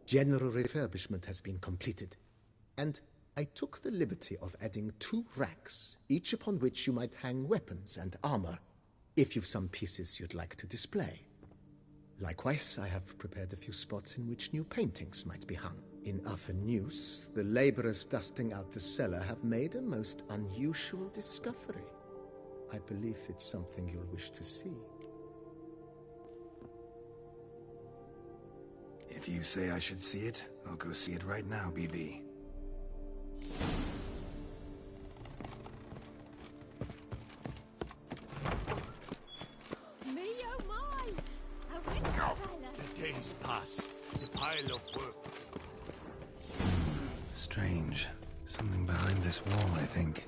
General refurbishment has been completed. And I took the liberty of adding 2 racks, each upon which you might hang weapons and armor, if you've some pieces you'd like to display. Likewise, I have prepared a few spots in which new paintings might be hung. In Athenus, the laborers dusting out the cellar have made a most unusual discovery. I believe it's something you'll wish to see. If you say I should see it, I'll go see it right now, BB. Me oh my! A rich fella. The days pass. The pile of work. Strange. Something behind this wall, I think.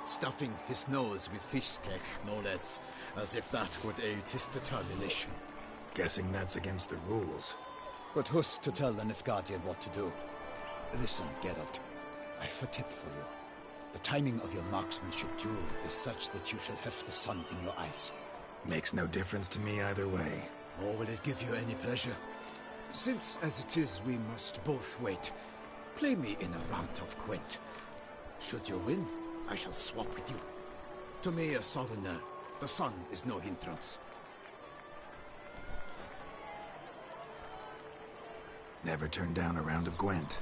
stuffing his nose with fish steak, no less, as if that would aid his determination. Guessing that's against the rules. But who's to tell the Nilfgaardian what to do? Listen, Geralt, I've a tip for you. The timing of your marksmanship duel is such that you shall have the sun in your eyes. Makes no difference to me either way. Nor will it give you any pleasure. Since, as it is, we must both wait, play me in a round of Gwent. Should you win, I shall swap with you. To me, a southerner, the sun is no hindrance. Never turn down a round of Gwent.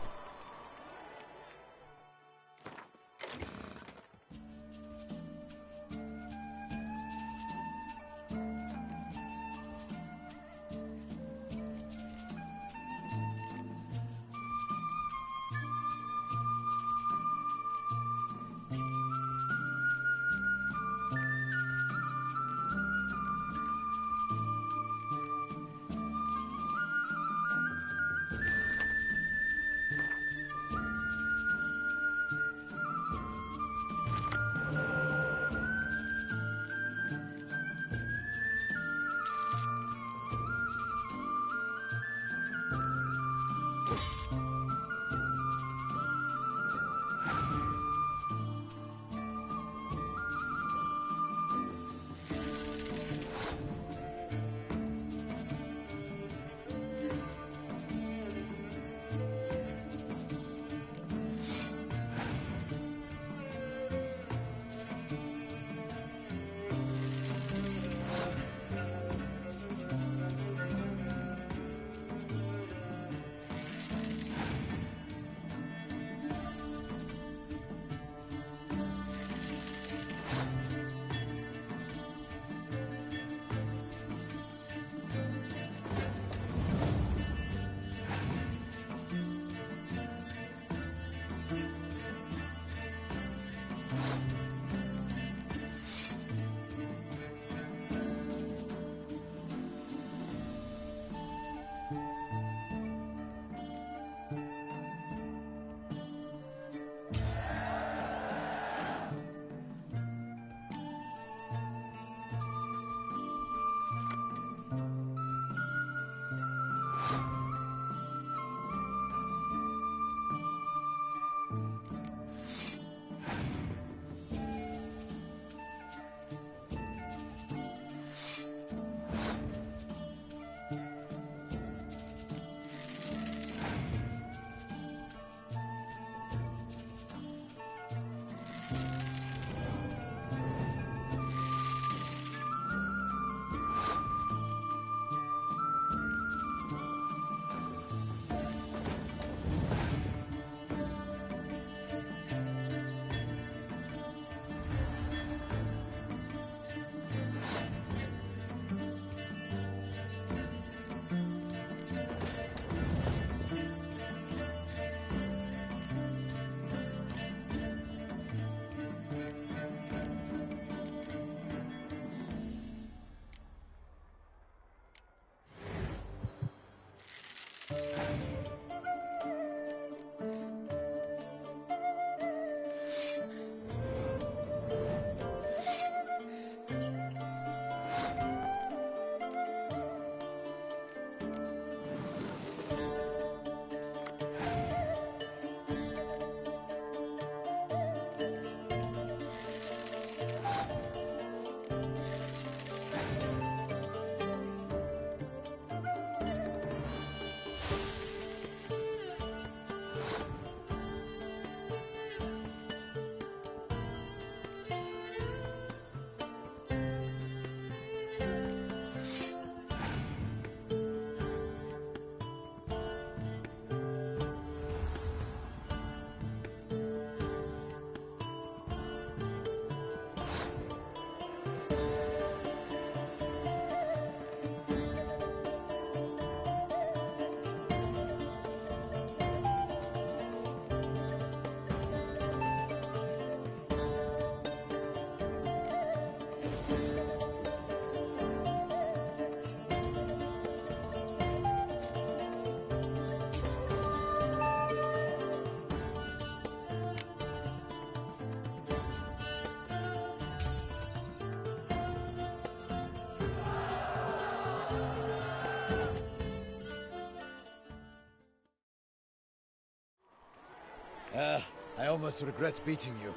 I almost regret beating you.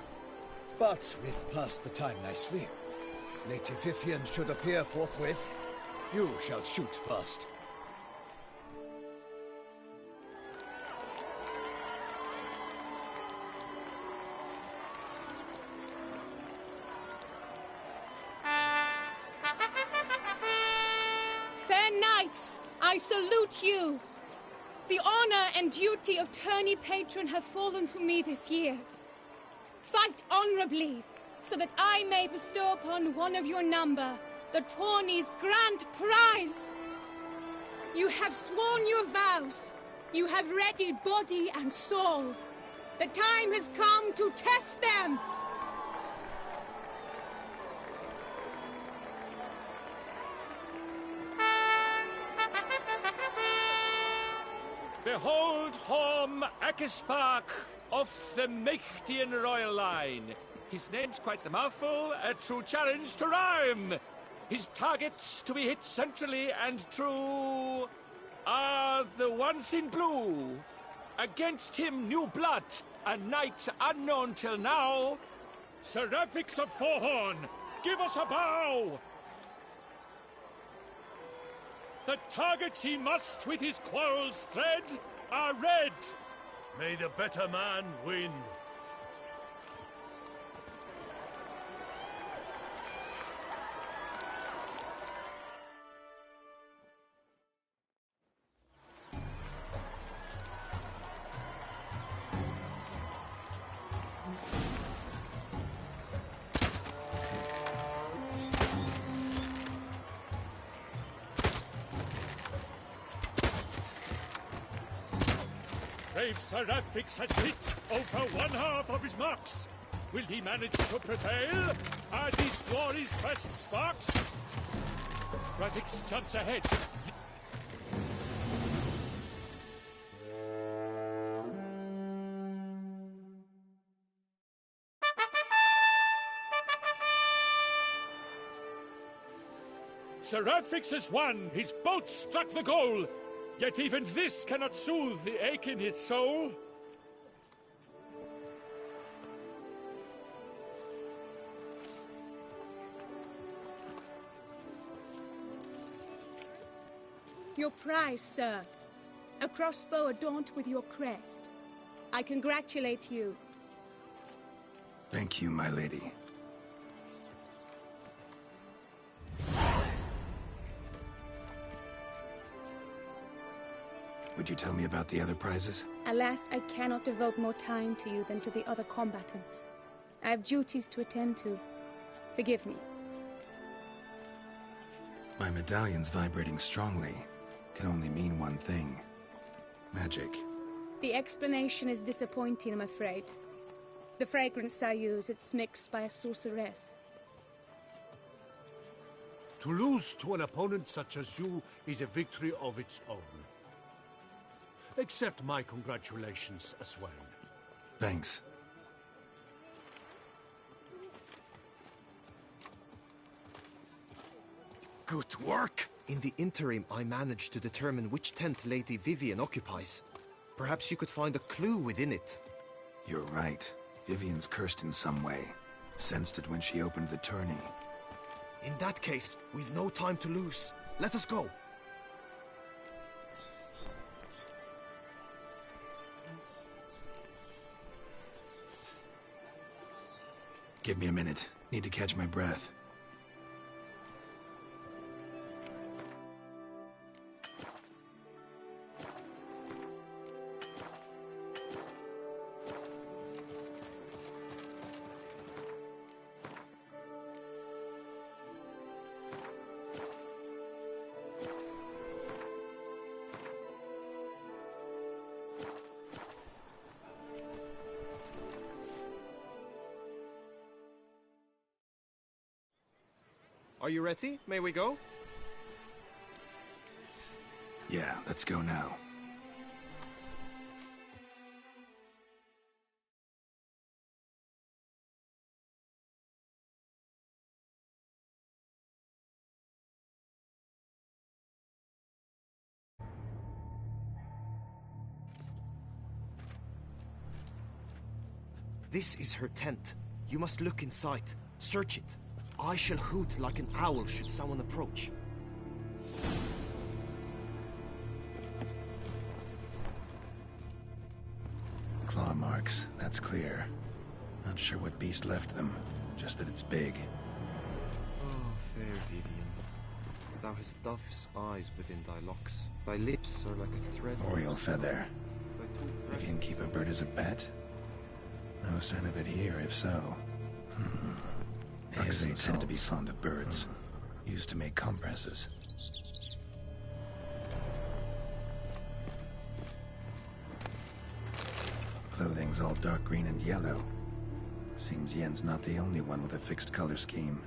But we've passed the time nicely. Lady Vivian should appear forthwith. You shall shoot first. Fair knights, I salute you. The honor and duty of tourney patron have fallen to me this year. Fight honorably, so that I may bestow upon one of your number the tourney's grand prize. You have sworn your vows. You have readied body and soul. The time has come to test them. Behold Horm Akispark of the Mechtian royal line. His name's quite the mouthful, a true challenge to rhyme. His targets to be hit centrally and true are the ones in blue. Against him new blood, a knight unknown till now. Seraphix of Forhorn, give us a bow! The targets he must with his quarrels thread are red. May the better man win. Brave Seraphix has hit over one half of his marks. Will he manage to prevail? Are these glory's first sparks? Seraphix jumps ahead. Seraphix has won. His boat struck the goal. Yet even this cannot soothe the ache in his soul. Your prize, sir. A crossbow adorned with your crest. I congratulate you. Thank you, my lady. Would you tell me about the other prizes? Alas, I cannot devote more time to you than to the other combatants. I have duties to attend to. Forgive me. My medallion's vibrating strongly. Can only mean one thing. Magic. The explanation is disappointing, I'm afraid. The fragrance I use, it's mixed by a sorceress. To lose to an opponent such as you is a victory of its own. Accept my congratulations as well. Thanks. Good work! In the interim, I managed to determine which tent Lady Vivian occupies. Perhaps you could find a clue within it. You're right. Vivian's cursed in some way. Sensed it when she opened the tourney. In that case, we've no time to lose. Let us go. Give me a minute. Need to catch my breath. Are you ready? May we go? Yeah, let's go now. This is her tent. You must look inside. Search it. I shall hoot like an owl should someone approach. Claw marks, that's clear. Not sure what beast left them, just that it's big. Oh, fair Vivian. Thou hast dove's eyes within thy locks. Thy lips are like a thread. Oriole feather. Vivian keep a bird as a pet? No sign of it here, if so. They tend to be fond of birds. Used to make compresses. Clothing's all dark green and yellow. Seems Yen's not the only one with a fixed color scheme.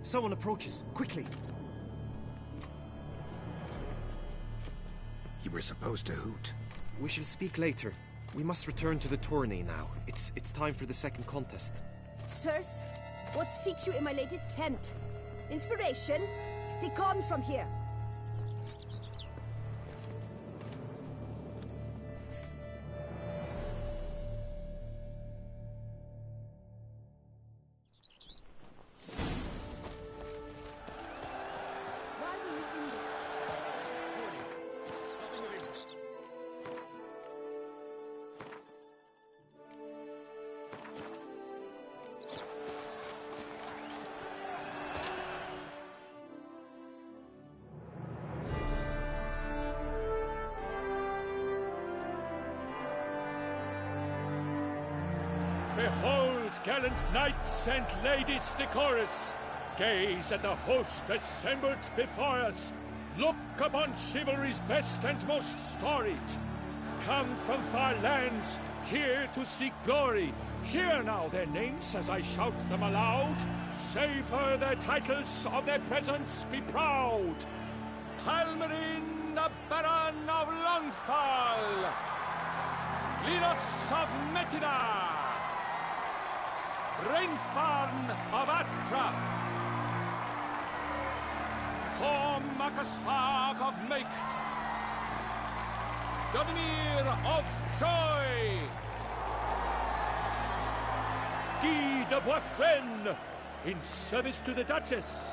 Someone approaches. Quickly! You were supposed to hoot. We shall speak later. We must return to the tourney now. It's time for the second contest. Sirs, what seek you in my latest tent? Inspiration? Be gone from here! Behold, gallant knights and ladies decorous! Gaze at the host assembled before us! Look upon chivalry's best and most storied! Come from far lands, here to seek glory! Hear now their names as I shout them aloud! Savor their titles, of their presence be proud! Halmarin, the Baron of Longfall! Linos of Metida! Rainfarn of Atra! Makaspark of Meikt! Donimir of Troy! Guy de Boisfren, in service to the Duchess!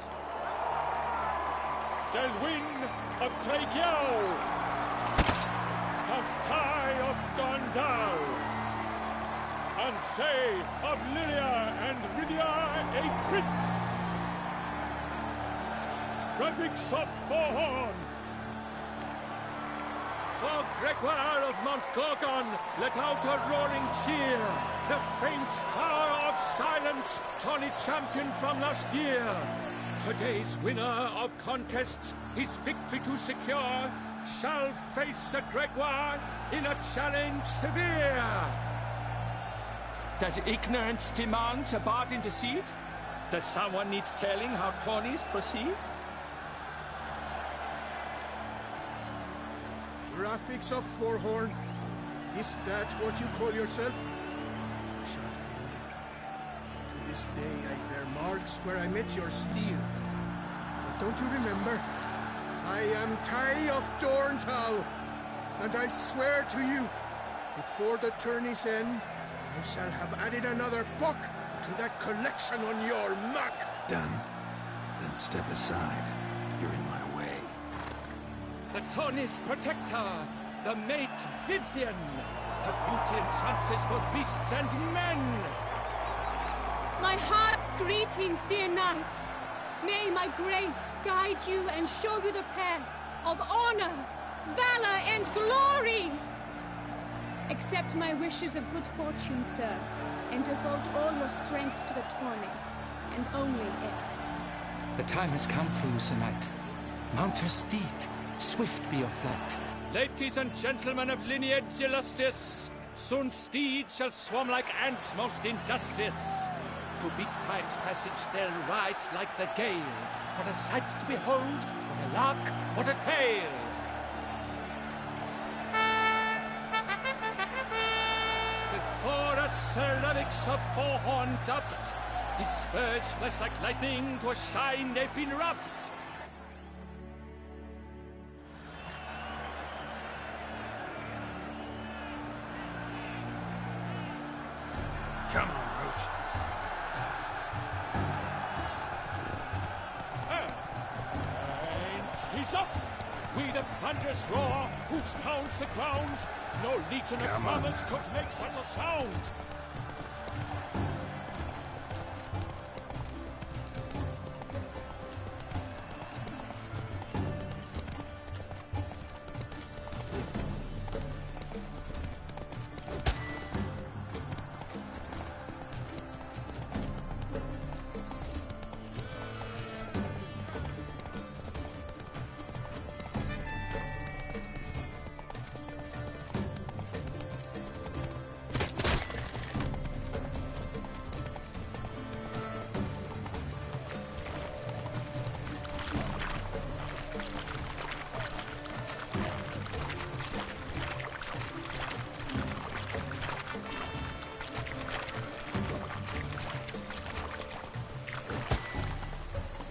Delwyn of Craigiau! Count Tai of Gondal! Ansay of Lyria and Rydia a prince! Graphics of Forhorn! For Gregoire of Mount Gorgon, let out a roaring cheer! The faint flower of silence, tawny champion from last year! Today's winner of contests, his victory to secure, shall face a Gregoire in a challenge severe! Does ignorance demand a bard intercede? Does someone need telling how tourneys proceed? Graphics of Forhorn? Is that what you call yourself? Shot for me. To this day I bear marks where I met your steel. But don't you remember? I am Tai of Dorntal, and I swear to you, before the tourney's end, I shall have added another book to that collection on your map. Done. Then step aside. You're in my way. The tourney's protector, the mate Vivian. Her beauty entrances both beasts and men. My heart's greetings, dear knights. May my grace guide you and show you the path of honor, valor, and glory. Accept my wishes of good fortune, sir, and devote all your strength to the tourney, and only it. The time has come for you, Sir Knight. Mount your steed. Swift be your flight. Ladies and gentlemen of lineage illustrious, soon steeds shall swarm like ants most industrious. To beat time's passage they'll ride like the gale. What a sight to behold, what a lark, what a tale! Before us Sir Lennox of Forhorn dubbed, his spurs flash like lightning, to a shine they've been rubbed. up! We the thunderous roar, whose pounds the ground. No legion of drummers could make such a sound.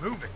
Move it.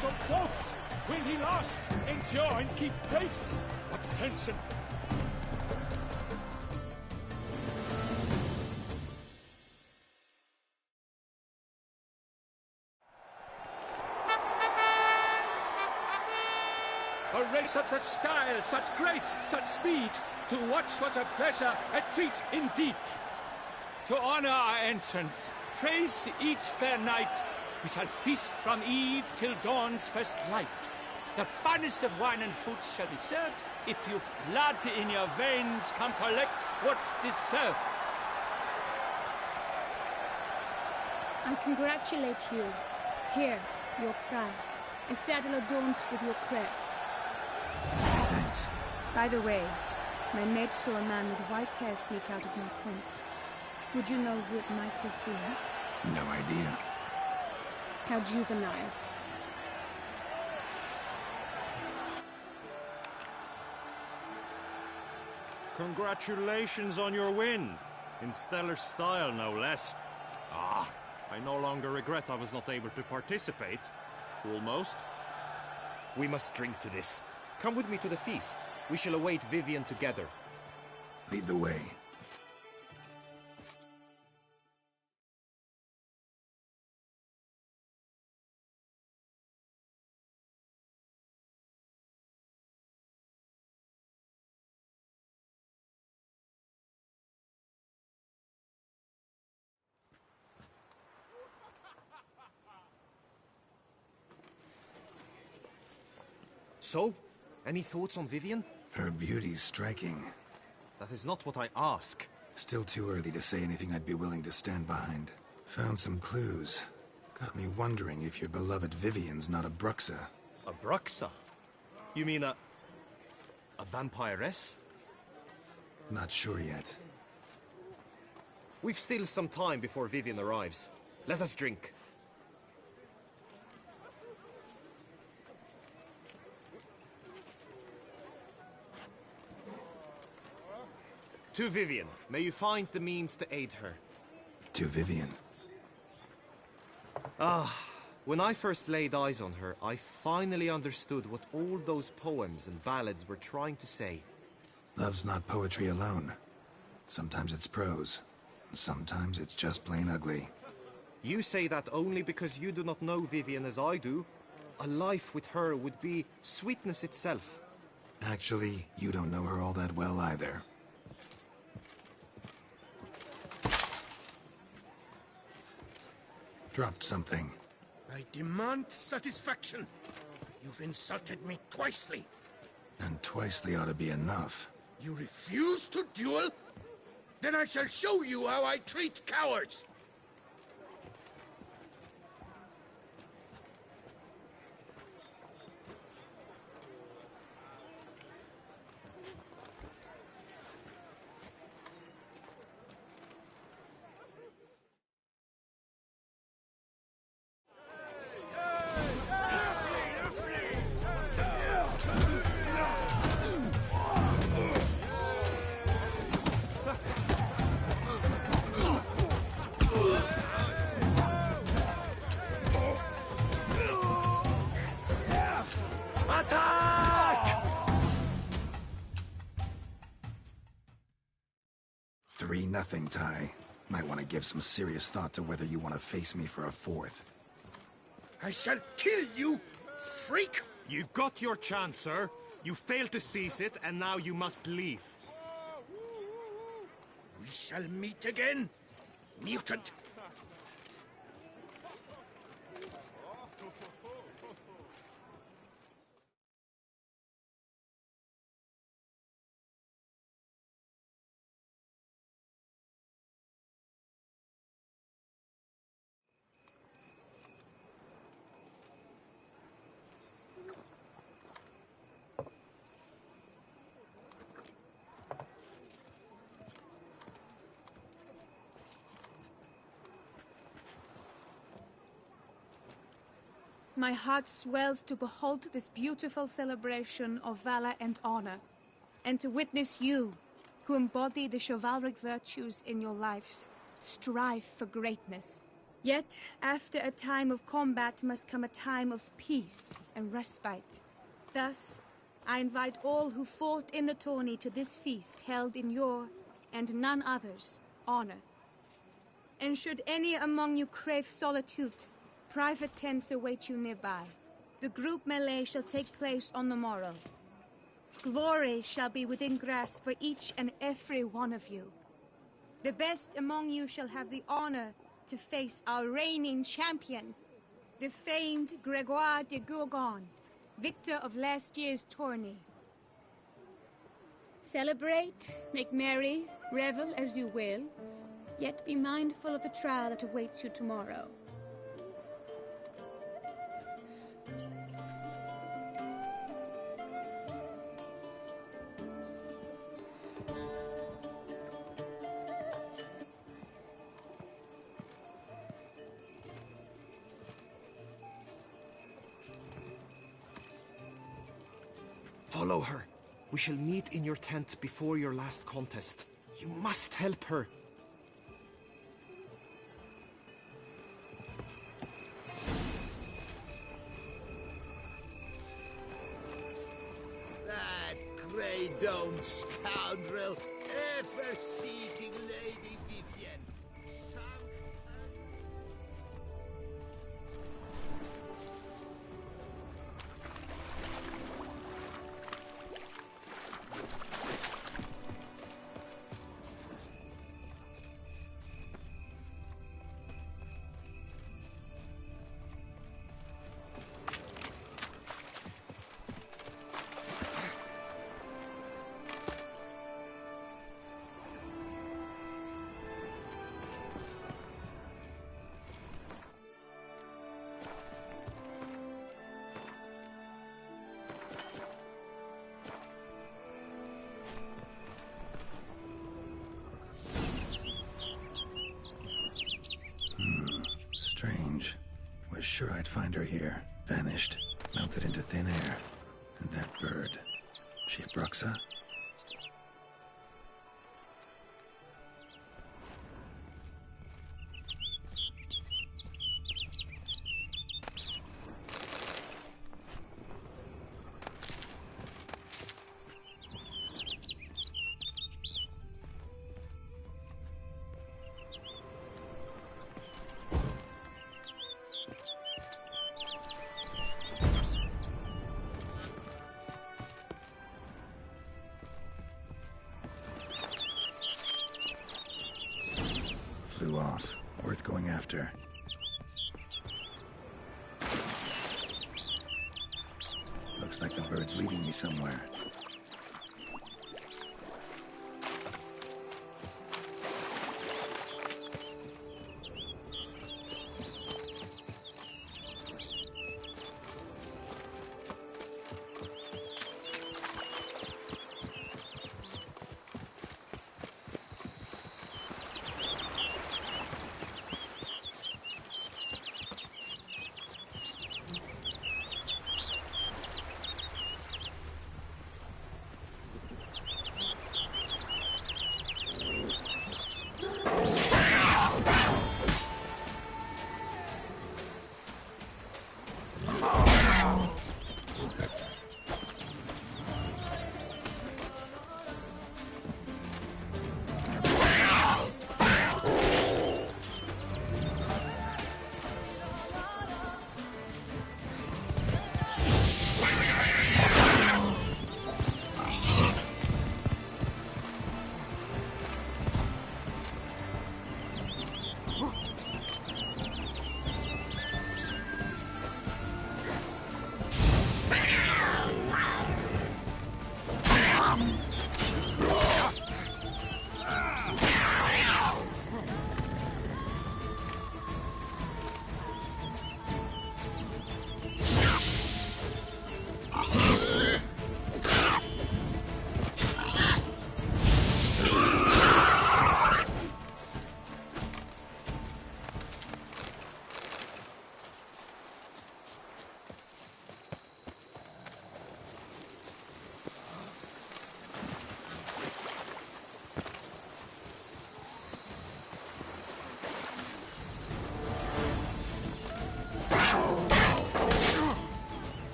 So close! Will he last? Endure and keep pace! What tension! A race of such style, such grace, such speed. To watch was a pleasure, a treat indeed. To honor our entrance, praise each fair knight. We shall feast from eve till dawn's first light. The finest of wine and food shall be served. If you've blood in your veins, come collect what's deserved. I congratulate you. Here, your prize. A saddle adorned with your crest. Thanks. By the way, my maid saw a man with white hair sneak out of my tent. Would you know who it might have been? No idea. How juvenile. Congratulations on your win. In stellar style, no less. I no longer regret I was not able to participate. Almost. We must drink to this. Come with me to the feast. We shall await Vivian together. Lead the way. So, any thoughts on Vivian? Her beauty's striking. That is not what I ask. Still too early to say anything I'd be willing to stand behind. Found some clues. Got me wondering if your beloved Vivian's not a Bruxa. A Bruxa? You mean a vampiress? Not sure yet. We've still some time before Vivian arrives. Let us drink. To Vivian, may you find the means to aid her. To Vivian. When I first laid eyes on her, I finally understood what all those poems and ballads were trying to say. Love's not poetry alone. Sometimes it's prose. Sometimes it's just plain ugly. You say that only because you do not know Vivian as I do. A life with her would be sweetness itself. Actually, you don't know her all that well either. Dropped something. I demand satisfaction. You've insulted me twicely. And twicely ought to be enough. You refuse to duel? Then I shall show you how I treat cowards! Nothing, Ty. Might want to give some serious thought to whether you want to face me for a fourth. I shall kill you, freak! You got your chance, sir. You failed to seize it, and now you must leave. We shall meet again, mutant! My heart swells to behold this beautiful celebration of valor and honor, and to witness you, who embody the chivalric virtues in your lives, strive for greatness. Yet, after a time of combat must come a time of peace and respite. Thus, I invite all who fought in the tourney to this feast held in your, and none other's, honor. And should any among you crave solitude, private tents await you nearby. The group melee shall take place on the morrow. Glory shall be within grasp for each and every one of you. The best among you shall have the honor to face our reigning champion, the famed Gregoire de Gourgon, victor of last year's tourney. Celebrate, make merry, revel as you will, yet be mindful of the trial that awaits you tomorrow. Follow her. We shall meet in your tent before your last contest. You must help her. Pray don't, scoundrel, ever seeking Lady Vivienne. Strange. Was sure I'd find her here. Vanished. Melted into thin air. And that bird. She a Bruxa? Flew off. Worth going after. Looks like the bird's leading me somewhere.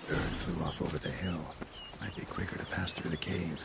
Bird flew off over the hill. Might be quicker to pass through the cave.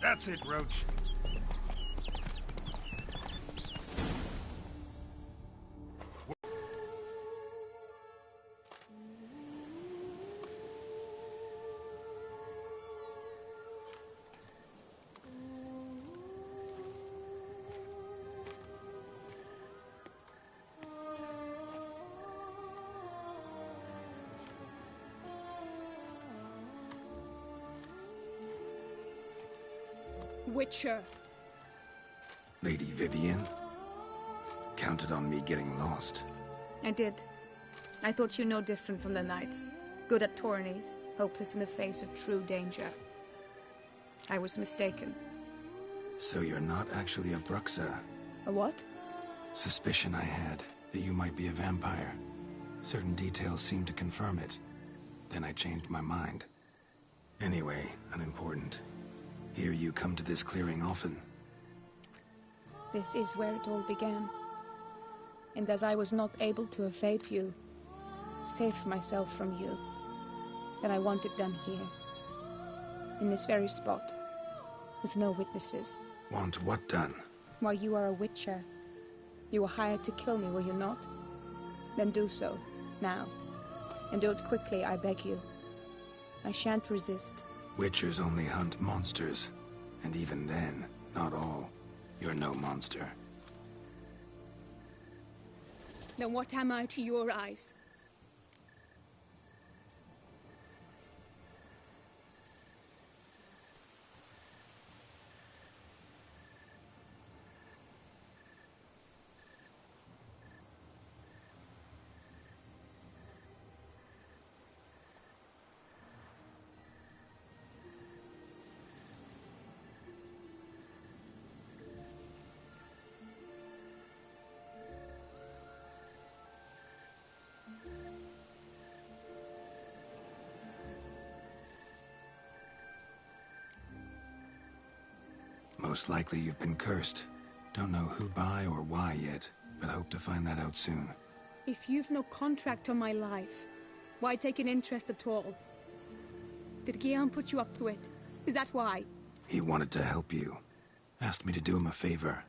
That's it, Roach. Witcher. Lady Vivienne? Counted on me getting lost. I did. I thought you no different from the knights. Good at tourneys, hopeless in the face of true danger. I was mistaken. So you're not actually a Bruxa? A what? Suspicion I had, that you might be a vampire. Certain details seemed to confirm it. Then I changed my mind. Anyway, unimportant. Hear you come to this clearing often. This is where it all began. And as I was not able to evade you, save myself from you, then I want it done here. In this very spot. With no witnesses. Want what done? Why, you are a witcher. You were hired to kill me, were you not? Then do so, now. And do it quickly, I beg you. I shan't resist. Witchers only hunt monsters. And even then, not all. You're no monster. Then what am I to your eyes? Most likely you've been cursed. Don't know who by or why yet, but hope to find that out soon. If you've no contract on my life, why take an interest at all? Did Guillaume put you up to it? Is that why? He wanted to help you. Asked me to do him a favor.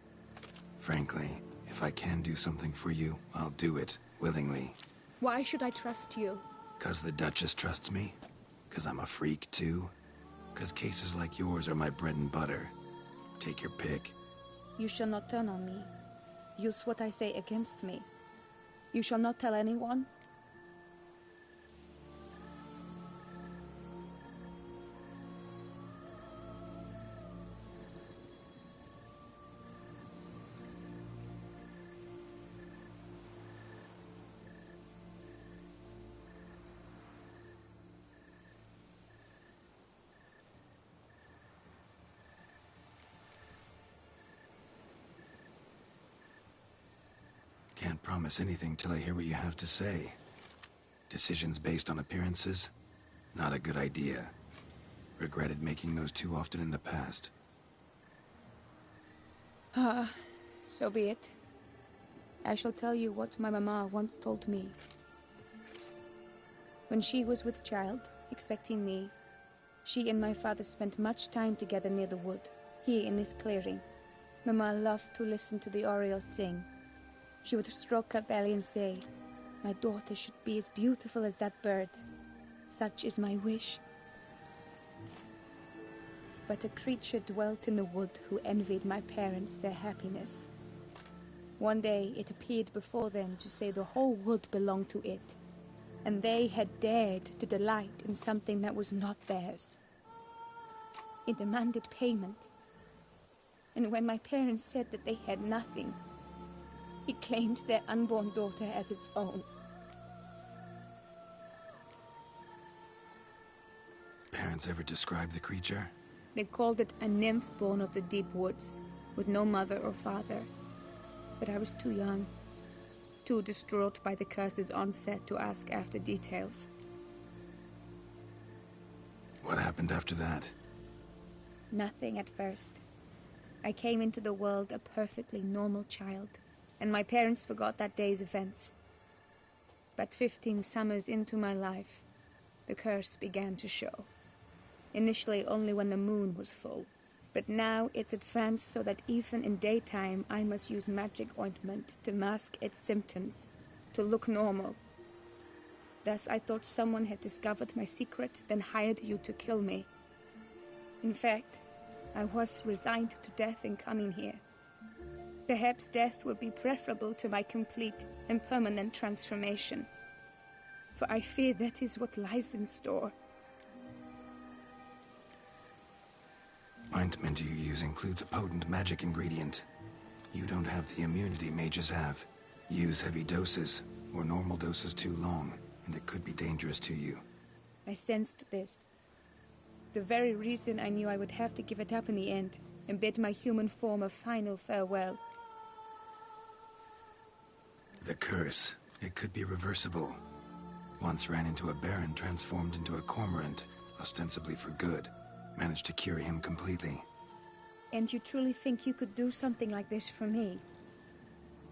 Frankly, if I can do something for you, I'll do it, willingly. Why should I trust you? 'Cause the Duchess trusts me? 'Cause I'm a freak, too? 'Cause cases like yours are my bread and butter? Take your pick. You shall not turn on me. Use what I say against me. You shall not tell anyone. promise anything till I hear what you have to say. Decisions based on appearances? Not a good idea. Regretted making those too often in the past. So be it. I shall tell you what my mama once told me. When she was with child, expecting me, she and my father spent much time together near the wood, here in this clearing. Mama loved to listen to the orioles sing. She would stroke her belly and say, "My daughter should be as beautiful as that bird. Such is my wish." But a creature dwelt in the wood who envied my parents their happiness. One day it appeared before them to say the whole wood belonged to it, and they had dared to delight in something that was not theirs. It demanded payment, and when my parents said that they had nothing, it claimed their unborn daughter as its own. Parents ever describe the creature? They called it a nymph born of the deep woods, with no mother or father. But I was too young, too distraught by the curse's onset to ask after details. What happened after that? Nothing at first. I came into the world a perfectly normal child, and my parents forgot that day's events. But 15 summers into my life, the curse began to show. Initially only when the moon was full, but now it's advanced so that even in daytime I must use magic ointment to mask its symptoms, to look normal. Thus I thought someone had discovered my secret, then hired you to kill me. In fact, I was resigned to death in coming here. Perhaps death would be preferable to my complete and permanent transformation, for I fear that is what lies in store. Ointment you use includes a potent magic ingredient. You don't have the immunity mages have. Use heavy doses, or normal doses too long, and it could be dangerous to you. I sensed this. The very reason I knew I would have to give it up in the end, and bid my human form a final farewell. The curse. It could be reversible. Once ran into a baron transformed into a cormorant, ostensibly for good. Managed to cure him completely. And you truly think you could do something like this for me?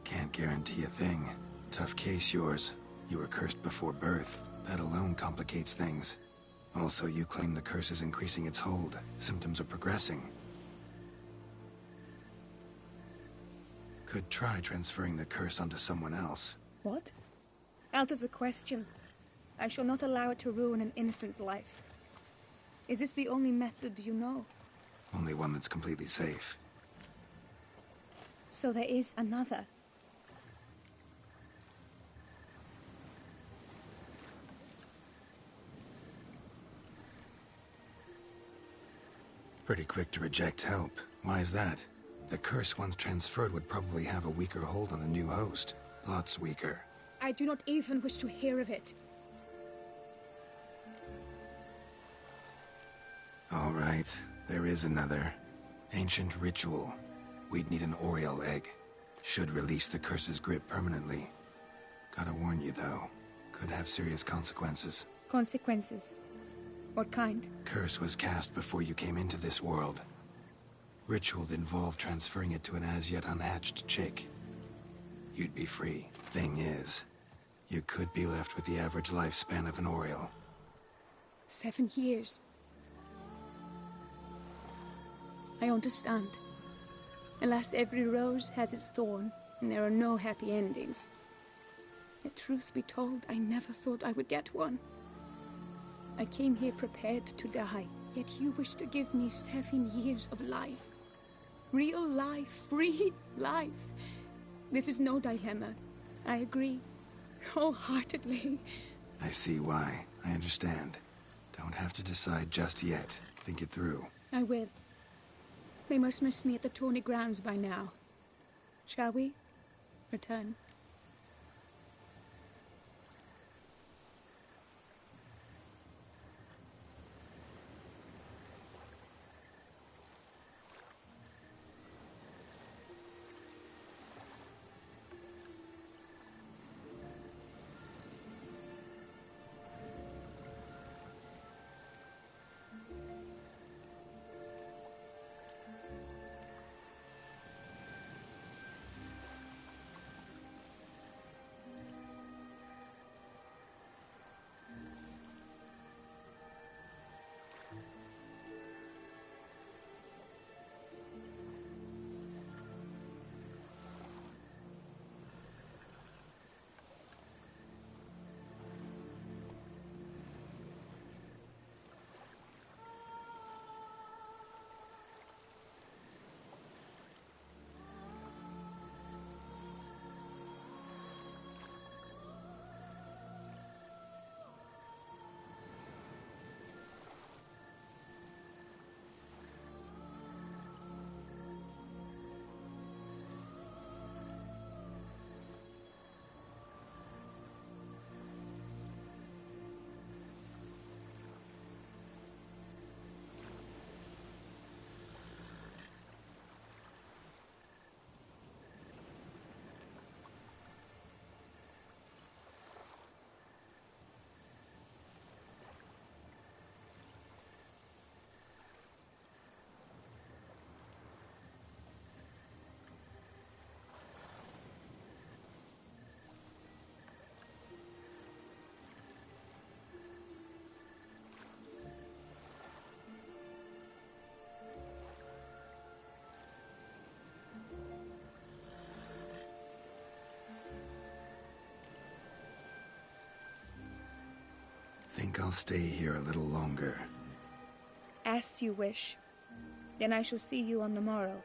Can't guarantee a thing. Tough case, yours. You were cursed before birth. That alone complicates things. Also, you claim the curse is increasing its hold. Symptoms are progressing. Could try transferring the curse onto someone else. What? Out of the question. I shall not allow it to ruin an innocent's life. Is this the only method you know? Only one that's completely safe. So there is another. Pretty quick to reject help. Why is that? The curse once transferred would probably have a weaker hold on the new host. Lots weaker. I do not even wish to hear of it. All right, there is another. Ancient ritual. We'd need an Oriole egg. Should release the curse's grip permanently. Gotta warn you, though. Could have serious consequences. Consequences? What kind? Curse was cast before you came into this world. Ritual involved transferring it to an as-yet unhatched chick. You'd be free. Thing is, you could be left with the average lifespan of an Oriole. 7 years. I understand. Alas, every rose has its thorn, and there are no happy endings. Yet, truth be told, I never thought I would get one. I came here prepared to die, yet you wish to give me 7 years of life. Real life, free life. This is no dilemma. I agree, wholeheartedly. I see why. I understand. Don't have to decide just yet. Think it through. I will. They must miss me at the tourney grounds by now. Shall we? Return. think I'll stay here a little longer. As you wish. Then I shall see you on the morrow.